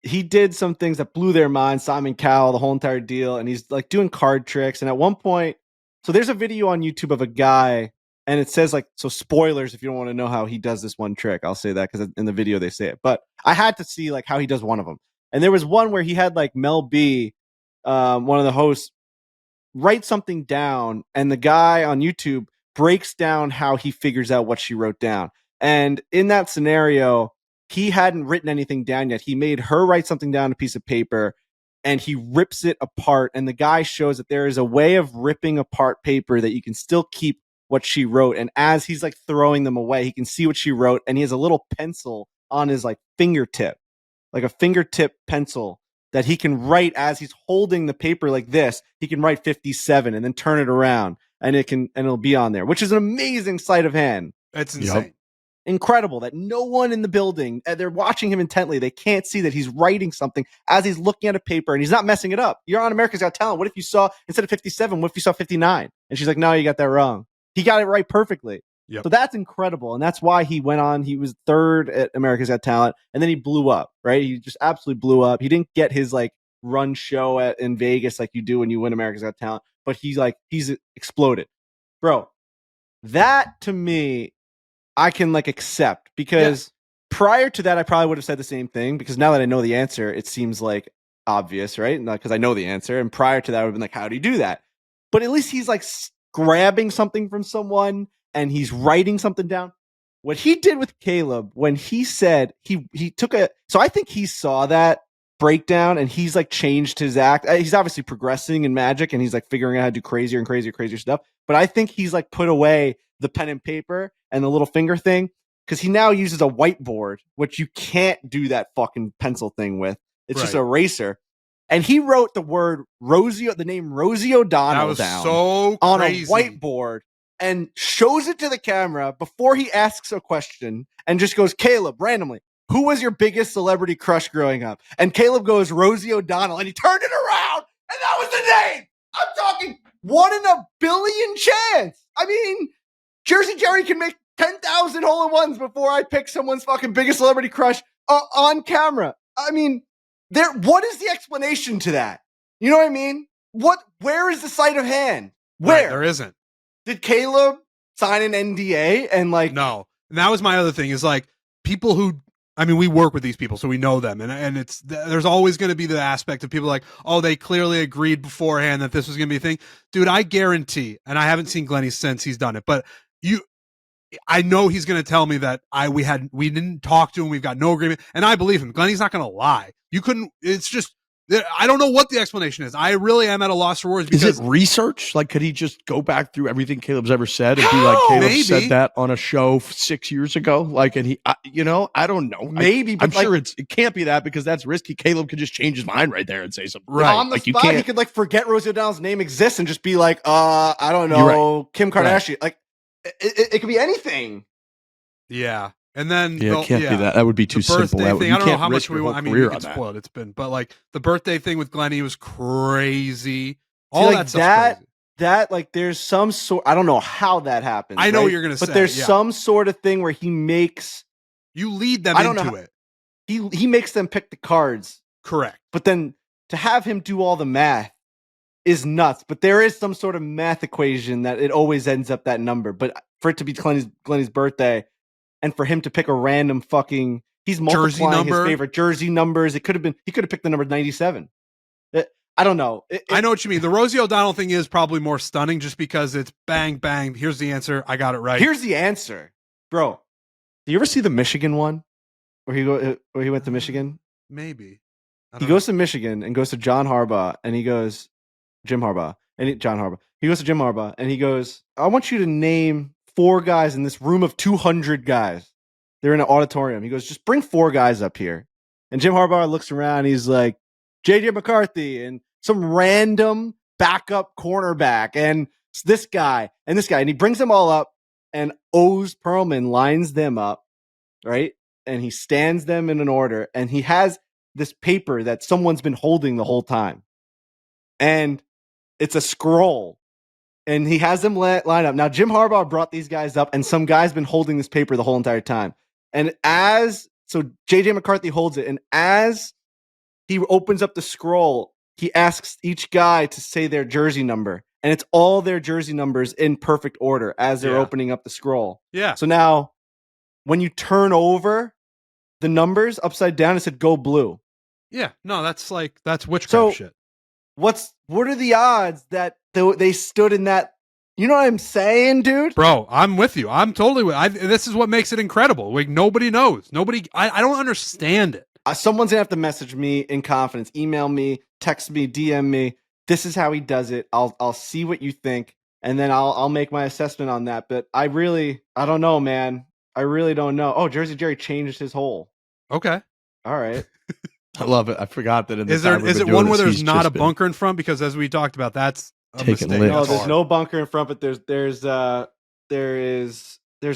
he did some things that blew their mind. Simon Cowell, the whole entire deal. And he's like doing card tricks. And at one point, so there's a video on YouTube of a guy, and it says like, so spoilers if you don't want to know how he does this one trick. I'll say that because in the video they say it. But I had to see like how he does one of them. And there was one where he had like Mel B, one of the hosts, write something down. And the guy on YouTube breaks down how he figures out what she wrote down. And in that scenario, he hadn't written anything down yet. He made her write something down on a piece of paper and he rips it apart. And the guy shows that there is a way of ripping apart paper that you can still keep what she wrote. And as he's like throwing them away, he can see what she wrote. And he has a little pencil on his like fingertip, like a fingertip pencil that he can write as he's holding the paper like this. He can write 57 and then turn it around and it'll be on there, which is an amazing sleight of hand. It's insane. Yep. Incredible that no one in the building, they're watching him intently. They can't see that he's writing something as he's looking at a paper and he's not messing it up. You're on America's Got Talent. What if you saw, instead of 57, what if you saw 59? And she's like, no, you got that wrong. He got it right perfectly. Yep. So that's incredible. And that's why he went on. He was third at America's Got Talent. And then he blew up, right? He just absolutely blew up. He didn't get his like run show in Vegas like you do when you win America's Got Talent. But he's exploded. Bro, that to me, I can like accept, because prior to that, I probably would have said the same thing, because now that I know the answer, it seems like obvious, right? Because I know the answer. And prior to that, I would have been like, how do you do that? But at least he's like grabbing something from someone and he's writing something down. What he did with Caleb when he said he took so I think he saw that breakdown and he's like changed his act. He's obviously progressing in magic and he's like figuring out how to do crazier and crazier stuff. But I think he's like put away the pen and paper and the little finger thing, because he now uses a whiteboard, which you can't do that fucking pencil thing with. It's just an eraser. And he wrote the name Rosie O'Donnell down on a whiteboard and shows it to the camera before he asks a question and just goes, Caleb, randomly, who was your biggest celebrity crush growing up? And Caleb goes, Rosie O'Donnell. And he turned it around and that was the name. I'm talking 1 in a billion chance. I mean, Jersey Jerry can make 10,000 hole-in-ones before I pick someone's fucking biggest celebrity crush on camera. I mean, what is the explanation to that? You know what I mean? Where is the sleight of hand? Where? Right, there isn't. Did Caleb sign an NDA and like? No. And that was my other thing, is like people who, I mean, we work with these people, so we know them. And there's always going to be the aspect of people like, oh, they clearly agreed beforehand that this was going to be a thing. Dude, I guarantee, and I haven't seen Glenny since he's done it, but I know he's going to tell me that we didn't talk to him. We've got no agreement. And I believe him. Glenny's not going to lie. It's just I don't know what the explanation is. I really am at a loss for words. Is Because it research? Like, could he just go back through everything Caleb's ever said and be like, Caleb Maybe. said that on a show 6 years ago? Like, and I don't know. Maybe, I'm but sure it can't be that because that's risky. Caleb could just change his mind right there and say something. Right. On the Like, you spot, he can't- could like forget Rosie O'Donnell's name exists and just be like, I don't know, Kim Kardashian. Like, it could be anything. Yeah. And then Yeah, it can't be that. That would be too the simple. birthday That, thing. you I don't know can't how much risk we your want. whole I mean, career we on can that. spoil it. It's been, but like the birthday thing with Glennie was crazy. All See, like, that stuff's crazy. That like there's some sort. I don't know how that happens. I know right? what you're gonna say, but there's yeah. some sort of thing where he makes You lead them I don't know into how- it. he makes them pick the cards, Correct. but then to have him do all the math is nuts. But there is some sort of math equation that it always ends up that number. But for it to be Glennie's birthday, and for him to pick a random fucking he's multiplying his favorite jersey numbers. He could have picked the number 97. I don't know. I know what you mean. The Rosie O'Donnell thing is probably more stunning just because it's bang, bang. Here's the answer. I got it right. Here's the answer, bro. Do you ever see the Michigan one where he went to Michigan? Maybe. He goes to Michigan and goes to Jim Harbaugh, and he goes, He goes to Jim Harbaugh, and he goes, I want you to name 4 guys in this room of 200 guys. They're in an auditorium. He goes, just bring 4 guys up here. And Jim Harbaugh looks around. He's like, J.J. McCarthy and some random backup cornerback and this guy and this guy. And he brings them all up, and O's Pearlman lines them up, right? And he stands them in an order, and he has this paper that someone's been holding the whole time. And it's a scroll. And he has them line up. Now, Jim Harbaugh brought these guys up, and some guy's been holding this paper the whole entire time. And so J.J. McCarthy holds it, and as he opens up the scroll, he asks each guy to say their jersey number. And it's all their jersey numbers in perfect order as they're opening up the scroll. Yeah. So now, when you turn over the numbers upside down, it said go blue. Yeah. No, that's witchcraft So, shit. What are the odds that they stood in that? You know what I'm saying, dude? Bro, I'm with you. I'm totally with this is what makes it incredible. Like, nobody knows. I don't understand it. Someone's going to have to message me in confidence, email me, text me, DM me. This is how he does it. I'll see what you think, and then I'll make my assessment on that. But I don't know, man. I really don't know. Oh, Jersey Jerry changed his hole. Okay. All right. I love it. I forgot that. Is it one where there's not a bunker in front? Because as we talked about, that's a Taking mistake. licks. No, That's there's hard. no bunker in front, but there's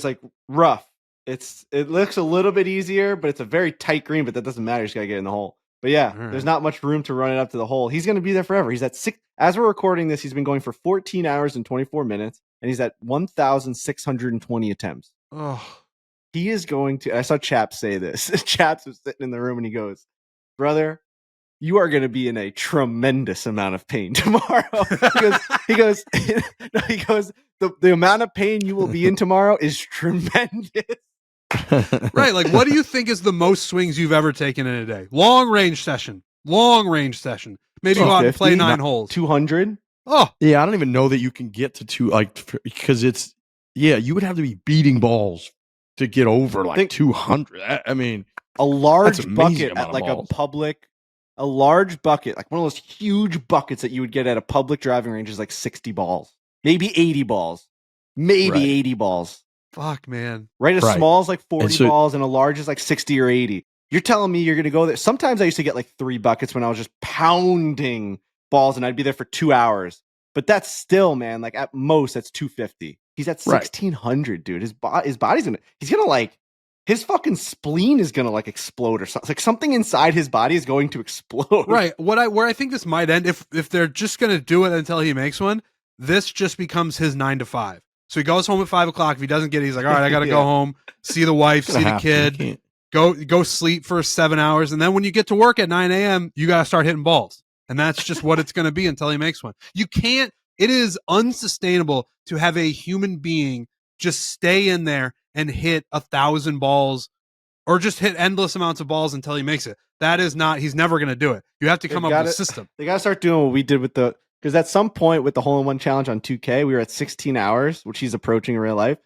like rough. It looks a little bit easier, but it's a very tight green. But that doesn't matter. You just gotta get in the hole. But yeah, All right. there's not much room to run it up to the hole. He's gonna be there forever. He's at 6. As we're recording this, he's been going for 14 hours and 24 minutes, and he's at 1,620 attempts. Oh, He is going to. I saw Chaps say this. Chaps was sitting in the room, and he goes, "Brother, you are going to be in a tremendous amount of pain tomorrow." He goes, the amount of pain you will be in tomorrow is tremendous. right. Like, what do you think is the most swings you've ever taken in a day? Long range session. Maybe go out and play 9 holes. 200. Oh, Yeah, I don't even know that you can get to 2, because you would have to be beating balls to get over 200. I mean, A large That's an amazing bucket amount at of like balls. a large bucket, like one of those huge buckets that you would get at a public driving range is like 60 balls, maybe 80 balls, maybe Right. 80 balls. fuck, man. Right? A Right. small is like 40 And so- balls, and a large is like 60 or 80. You're telling me you're going to go there? Sometimes I used to get like 3 buckets when I was just pounding balls, and I'd be there for 2 hours. But that's still, man, like at most, that's 250. He's at Right. 1,600, dude. His body's going to, he's going to like, his fucking spleen is going to like explode or something. Like something inside his body is going to explode. Right. Where I think this might end, if they're just going to do it until he makes one, this just becomes his 9 to 5. So he goes home at 5 o'clock. If he doesn't get it, he's like, all right, I got to Yeah. go home, see the wife, see the kid, go sleep for 7 hours. And then when you get to work at 9 a.m., you got to start hitting balls. And that's just what it's going to be until he makes one. It is unsustainable to have a human being just stay in there and hit 1,000 balls or just hit endless amounts of balls until he makes it. He's never going to do it. You have to come up with a system. They got to start doing what we did with because at some point with the hole-in-one challenge on 2K, we were at 16 hours, which he's approaching in real life.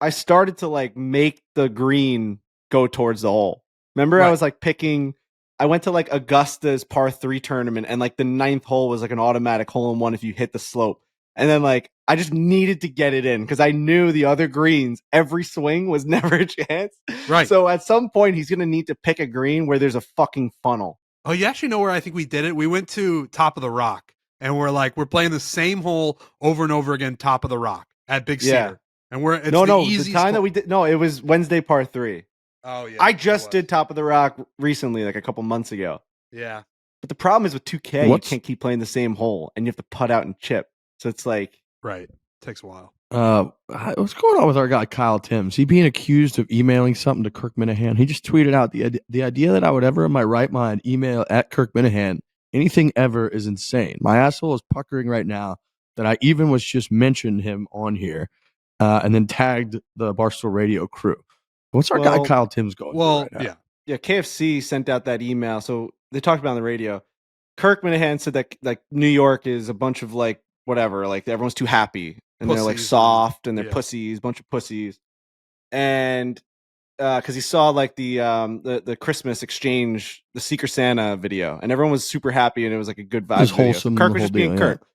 I started to like make the green go towards the hole. Remember, Right. I was like picking I went to like Augusta's par 3 tournament, and like the 9th hole was like an automatic hole in one if you hit the slope. And then like I just needed to get it in because I knew the other greens, every swing was never a chance. Right. So at some point he's gonna need to pick a green where there's a fucking funnel. Oh, you actually know where I think we did it? We went to Top of the Rock, and we're playing the same hole over and over again, Top of the Rock at Big Cedar. And it's the time that we did it was Wednesday par 3. Oh yeah. I just did Top of the Rock recently, like a couple months ago. Yeah. But the problem is with 2K, you can't keep playing the same hole and you have to putt out and chip. So it's like right. Takes a while. What's going on with our guy Kyle Timms? He being accused of emailing something to Kirk Minahan. He just tweeted out the idea that I would ever in my right mind email at Kirk Minahan anything ever is insane. My asshole is puckering right now that I even was just mentioned him on here, and then tagged the Barstool Radio crew. What's our guy Kyle Timms going through right now? Yeah. KFC sent out that email. So they talked about on the radio. Kirk Minahan said that like New York is a bunch of like whatever, like everyone's too happy and pussies, they're like soft and they're pussies, bunch of pussies. And because he saw like the Christmas exchange, the Secret Santa video, and everyone was super happy and it was like a good vibe. It was wholesome. Kirk was just being Kirk.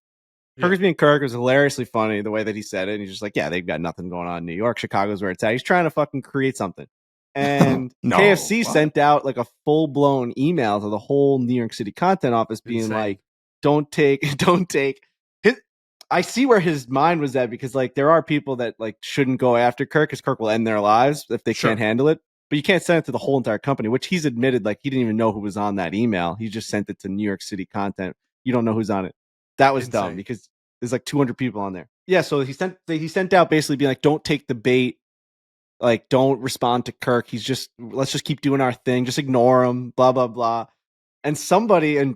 Kirk was being Kirk. It was hilariously funny the way that he said it. And he's just like, yeah, they've got nothing going on in New York. Chicago's where it's at. He's trying to fucking create something. And KFC sent out like a full blown email to the whole New York City content office being like, don't take. I see where his mind was at because like there are people that like shouldn't go after Kirk because Kirk will end their lives if they can't handle it. But you can't send it to the whole entire company, which he's admitted like he didn't even know who was on that email. He just sent it to New York City content. You don't know who's on it. That was dumb because there's like 200 people on there. Yeah, so he sent out basically being like, don't take the bait. Like, don't respond to Kirk. Let's just keep doing our thing. Just ignore him, blah, blah, blah. And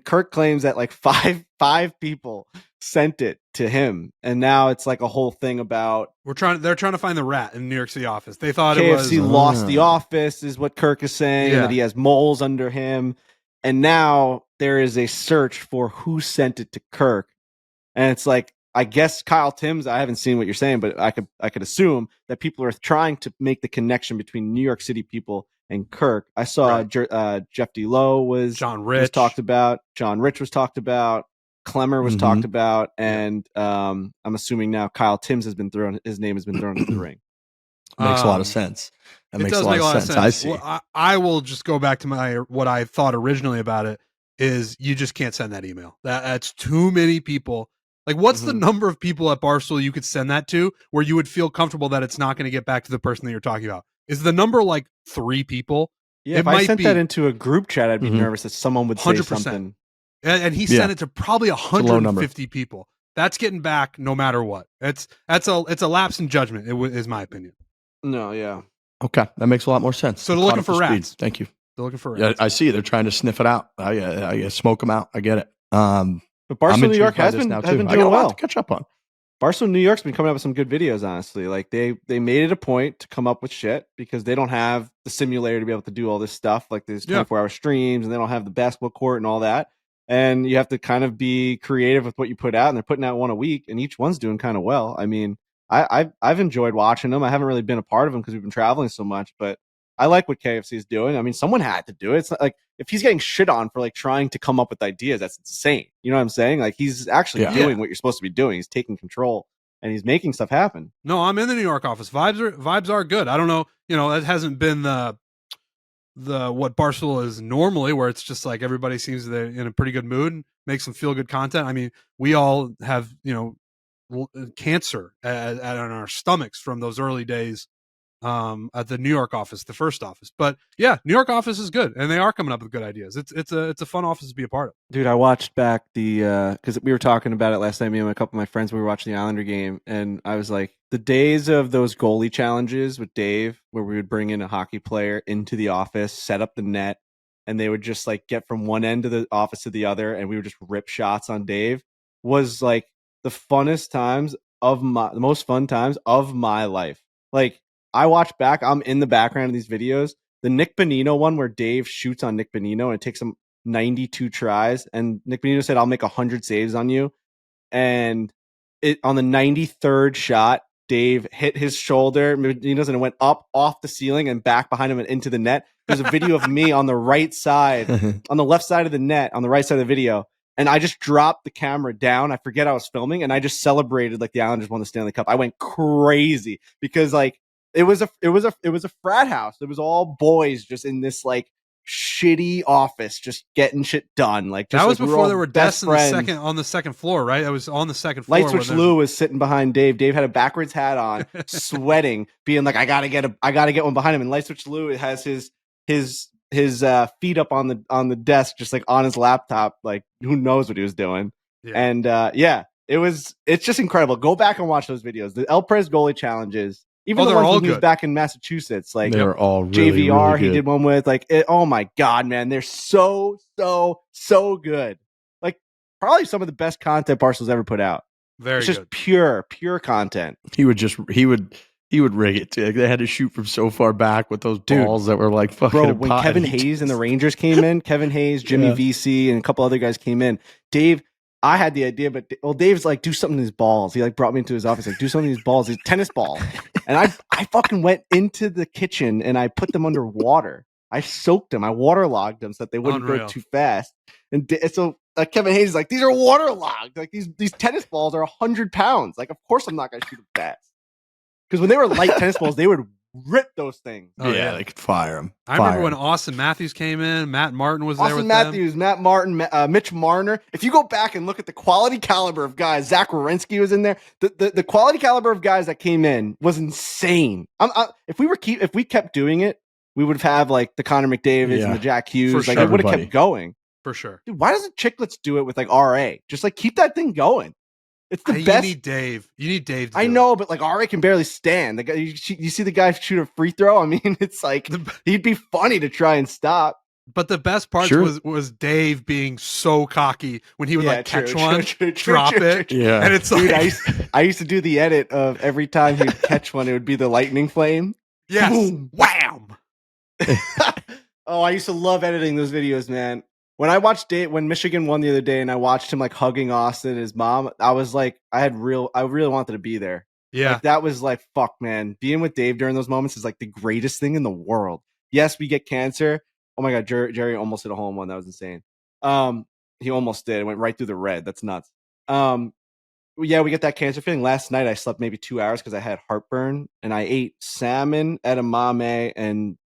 Kirk claims that like five people sent it to him. And now it's like a whole thing about they're trying to find the rat in New York City office. They thought KFC lost the office is what Kirk is saying, and that he has moles under him. And now there is a search for who sent it to Kirk. And it's like, I guess Kyle Timms, I haven't seen what you're saying, but I could assume that people are trying to make the connection between New York City people and Kirk. I saw Jeff D. Lowe was talked about. John Rich was talked about. Clemmer was talked about. And I'm assuming now Kyle Timms his name has been thrown into the ring. Makes a lot of sense. That makes a lot of sense. I see. Well, I will just go back to what I thought originally about it is you just can't send that email. That's too many people. Like, what's the number of people at Barstool you could send that to where you would feel comfortable that it's not going to get back to the person that you're talking about? Is the number like 3 people? Yeah, if I sent that into a group chat, I'd be nervous that someone would say 100%. Something. And he sent it to probably 150 people. That's getting back no matter what. It's a lapse in judgment, is my opinion. No, yeah. Okay, that makes a lot more sense. So they're looking for rats. Thank you. They're looking for rats. Yeah, I see. They're trying to sniff it out. I smoke them out. I get it. But Barstool New York has been doing I got a lot well to catch up on. Barstool New York's been coming up with some good videos, honestly. Like they made it a point to come up with shit because they don't have the simulator to be able to do all this stuff, like these 24-hour streams, and they don't have the basketball court and all that. And you have to kind of be creative with what you put out, and they're putting out one a week, and each one's doing kind of well. I mean, I've enjoyed watching them. I haven't really been a part of them because we've been traveling so much, but I like what KFC is doing. I mean, someone had to do it. It's not like if he's getting shit on for like trying to come up with ideas, that's insane. You know what I'm saying? Like he's actually doing what you're supposed to be doing. He's taking control and he's making stuff happen. No, I'm in the New York office. Vibes are good. I don't know. You know, that hasn't been the what Barstool is normally, where it's just like everybody seems they're in a pretty good mood and makes some feel good content. I mean, we all have, you know, cancer on our stomachs from those early days at the New York office, the first office. But yeah, New York office is good, and they are coming up with good ideas. It's a fun office to be a part of. Dude, I watched back the because we were talking about it last night. Me and a couple of my friends, we were watching the Islander game, and I was like, the days of those goalie challenges with Dave, where we would bring in a hockey player into the office, set up the net, and they would just like get from one end of the office to the other, and we would just rip shots on Dave, was like the most fun times of my life. Like, I watch back, I'm in the background of these videos. The Nick Bonino one where Dave shoots on Nick Bonino and it takes him 92 tries. And Nick Bonino said, I'll make 100 saves on you. And on the 93rd shot, Dave hit his shoulder, Bonino's, and it went up off the ceiling and back behind him and into the net. there's a video of me on the right side, on the left side of the net, on the right side of the video. And I just dropped the camera down. I forget I was filming, and I just celebrated like the Islanders won the Stanley Cup. I went crazy because like it was a frat house. It was all boys just in this like shitty office, just getting shit done. Like just, that was like, before there were best desks friends. on the second floor, right? That was on the second floor. Light Switch Lou was sitting behind Dave. Dave had a backwards hat on, sweating, being like, I gotta get one behind him. And Light Switch Lou has his feet up on the desk, just like on his laptop, like who knows what he was doing. Yeah. And it's just incredible. Go back and watch those videos. The El Prez goalie challenges, even the ones when he was back in Massachusetts, like they were all really, JVR. really he did one with like oh my god, man, they're so good. Like probably some of the best content Barstool's ever put out. It's just good. pure content. He would rig it too. Like they had to shoot from so far back with those balls that were like fucking. Bro, when Kevin Hayes and the Rangers came in, Kevin Hayes, Jimmy VC, and a couple other guys came in. Dave, I had the idea, but Dave's like, do something to his balls. He like brought me into his office, like, do something to his balls. His tennis ball, and I fucking went into the kitchen and I put them under water. I soaked them. I waterlogged them so that they wouldn't grow too fast. And so Kevin Hayes is like, these are waterlogged. Like these tennis balls are 100 pounds. Like, of course I'm not gonna shoot them fast. Because when they were light tennis balls, they would rip those things. Oh, yeah, they could fire them. I remember when Austin Matthews came in. Matt Martin was there with Matthews, them. Matt Martin, Mitch Marner. If you go back and look at the quality caliber of guys, Zach Werenski was in there. The quality caliber of guys that came in was insane. If we kept doing it, we would have like the Connor McDavids and the Jack Hughes. Like it would have kept going. For sure. Dude, why doesn't Chicklets do it with like RA? Just like keep that thing going. It's the best. You need Dave. I know, but like RA can barely stand. The guy, you see the guy shoot a free throw. I mean, it's like he'd be funny to try and stop. But the best part was Dave being so cocky when he would like catch one, drop it. Yeah, and it's dude, like I used to do the edit of every time he'd catch one, it would be the lightning flame. Yes, boom, wham. Oh, I used to love editing those videos, man. When Michigan won the other day and I watched him like hugging Austin and his mom, I was like, I really wanted to be there. Yeah. Like, that was like, fuck, man. Being with Dave during those moments is like the greatest thing in the world. Yes, we get cancer. Oh my God, Jerry almost hit a hole in one. That was insane. He almost did. It went right through the red. That's nuts. Yeah, we get that cancer feeling. Last night I slept maybe 2 hours because I had heartburn and I ate salmon, edamame, and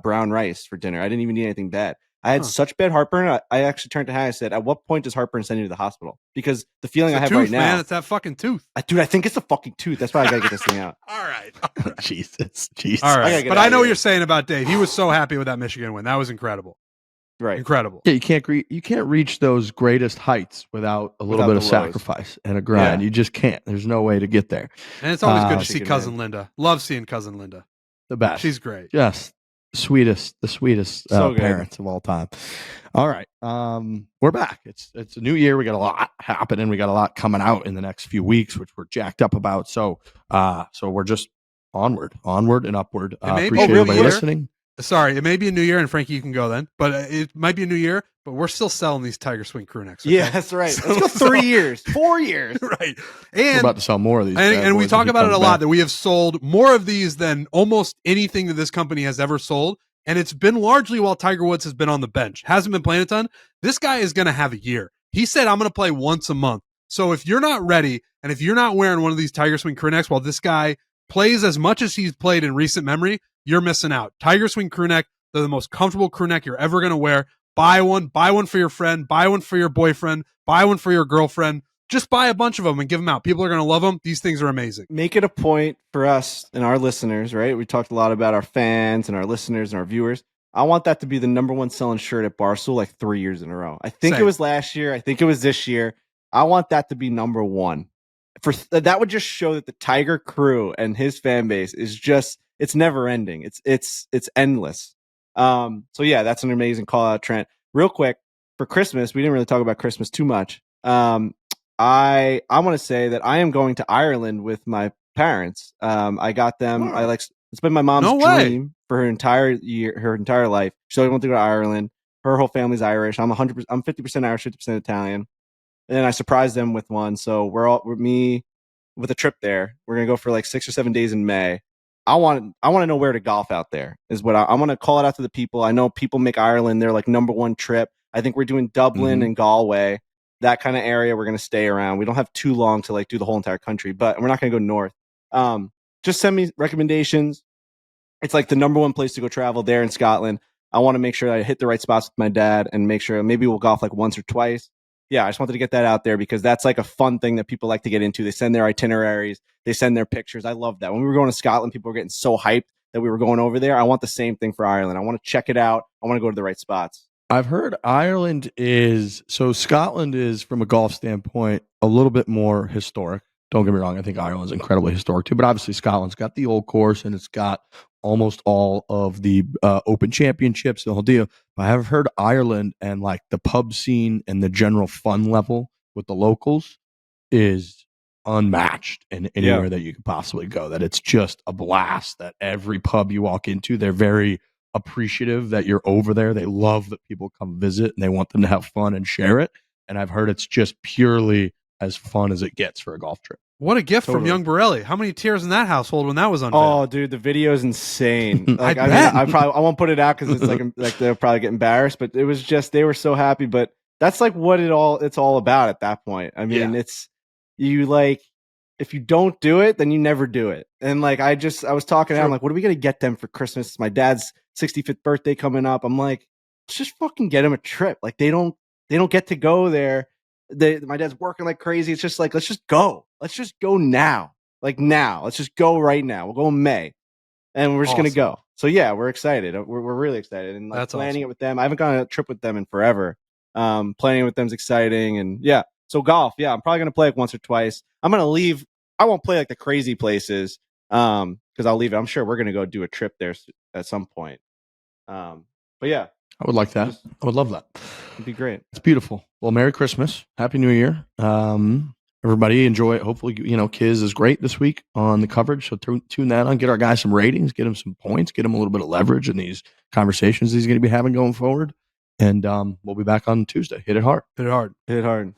brown rice for dinner. I didn't even eat anything bad. I had such bad heartburn. I actually turned to Hannah and said, at what point does heartburn send you to the hospital? Because the feeling I have right now. Man, it's that fucking tooth. Dude, I think it's a fucking tooth. That's why I got to get this thing out. All right. Jesus. All right. But I know what you're saying about Dave. He was so happy with that Michigan win. That was incredible. Right. Incredible. Yeah, you can't reach those greatest heights without a little bit of sacrifice and a grind. You just can't. There's no way to get there. And it's always good to see Cousin Linda. Love seeing Cousin Linda. The best. She's great. Yes. The sweetest parents of all time. All right. We're back. It's a new year. We got a lot happening. We got a lot coming out in the next few weeks, which we're jacked up about. So we're just onward and upward. Appreciate everybody listening. Sorry, it may be a new year, and Frankie, you can go then. But it might be a new year, but we're still selling these Tiger Swing Crewnecks. Okay? Yeah, that's right. Let's go 3 years, 4 years. Right. And we're about to sell more of these. And we talk about it a lot, that we have sold more of these than almost anything that this company has ever sold. And it's been largely while Tiger Woods has been on the bench. Hasn't been playing a ton. This guy is going to have a year. He said, I'm going to play once a month. So if you're not ready, and if you're not wearing one of these Tiger Swing Crewnecks while this guy plays as much as he's played in recent memory, you're missing out. Tiger Swing Crewneck, they're the most comfortable crewneck you're ever going to wear. Buy one for your friend, buy one for your boyfriend, buy one for your girlfriend. Just buy a bunch of them and give them out. People are going to love them. These things are amazing. Make it a point for us and our listeners, right? We talked a lot about our fans and our listeners and our viewers. I want that to be the number one selling shirt at Barstool like 3 years in a row. I think it was last year. I think it was this year. I want that to be number one. That would just show that the Tiger Crew and his fan base is just, it's never ending. It's endless. So yeah, that's an amazing call out, Trent. Real quick, for Christmas, we didn't really talk about Christmas too much. I want to say that I am going to Ireland with my parents. I got them. It's been my mom's dream for her entire life. She always wanted to go to Ireland. Her whole family's Irish. I'm 50% Irish, 50% Italian. And I surprised them with one. So we're me with a trip there. We're gonna go for like 6 or 7 days in May. I want to know where to golf out there is what I want to call it out to the people. I know people make Ireland their like number one trip. I think we're doing Dublin and Galway, that kind of area. We're going to stay around. We don't have too long to like do the whole entire country, but we're not going to go north. Just send me recommendations. It's like the number one place to go travel there in Scotland. I want to make sure I hit the right spots with my dad and make sure maybe we'll golf like once or twice. Yeah, I just wanted to get that out there because that's like a fun thing that people like to get into. They send their itineraries, they send their pictures. I love that. When we were going to Scotland, people were getting so hyped that we were going over there. I want the same thing for Ireland. I want to check it out. I want to go to the right spots. I've heard Ireland is so Scotland is, from a golf standpoint, a little bit more historic. Don't get me wrong. I think Ireland's incredibly historic too, but obviously Scotland's got the old course and it's got almost all of the Open Championships, the whole deal. I have heard Ireland and like the pub scene and the general fun level with the locals is unmatched in anywhere that you could possibly go. That it's just a blast. That every pub you walk into, they're very appreciative that you're over there. They love that people come visit and they want them to have fun and share it. And I've heard it's just purely as fun as it gets for a golf trip. What a gift from young Borelli. How many tears in that household when that was unveiled? Oh, dude, the video is insane. Like, I won't put it out because it's like they'll probably get embarrassed, but it was just, they were so happy. But that's like what it's all about at that point. I mean, it's you like, if you don't do it, then you never do it. And like, I was talking to him, like, what are we going to get them for Christmas? It's my dad's 65th birthday coming up. I'm like, let's just fucking get him a trip. Like they don't get to go there. My dad's working like crazy. It's just like, let's just go. Let's just go now. Like now. Let's just go right now. We'll go in May. And we're just going to go. So yeah, we're excited. We're really excited. And like planning it with them. I haven't gone on a trip with them in forever. Planning with them is exciting. And yeah. So golf, yeah, I'm probably going to play like once or twice. I'm going to leave. I won't play like the crazy places because I'll leave it. I'm sure we're going to go do a trip there at some point. But yeah. I would like that. I would love that. It'd be great. It's beautiful. Well, Merry Christmas. Happy New Year. Everybody enjoy it. Hopefully, Kiz is great this week on the coverage. So tune that on. Get our guy some ratings. Get him some points. Get him a little bit of leverage in these conversations he's going to be having going forward. And we'll be back on Tuesday. Hit it hard. Hit it hard. Hit it hard.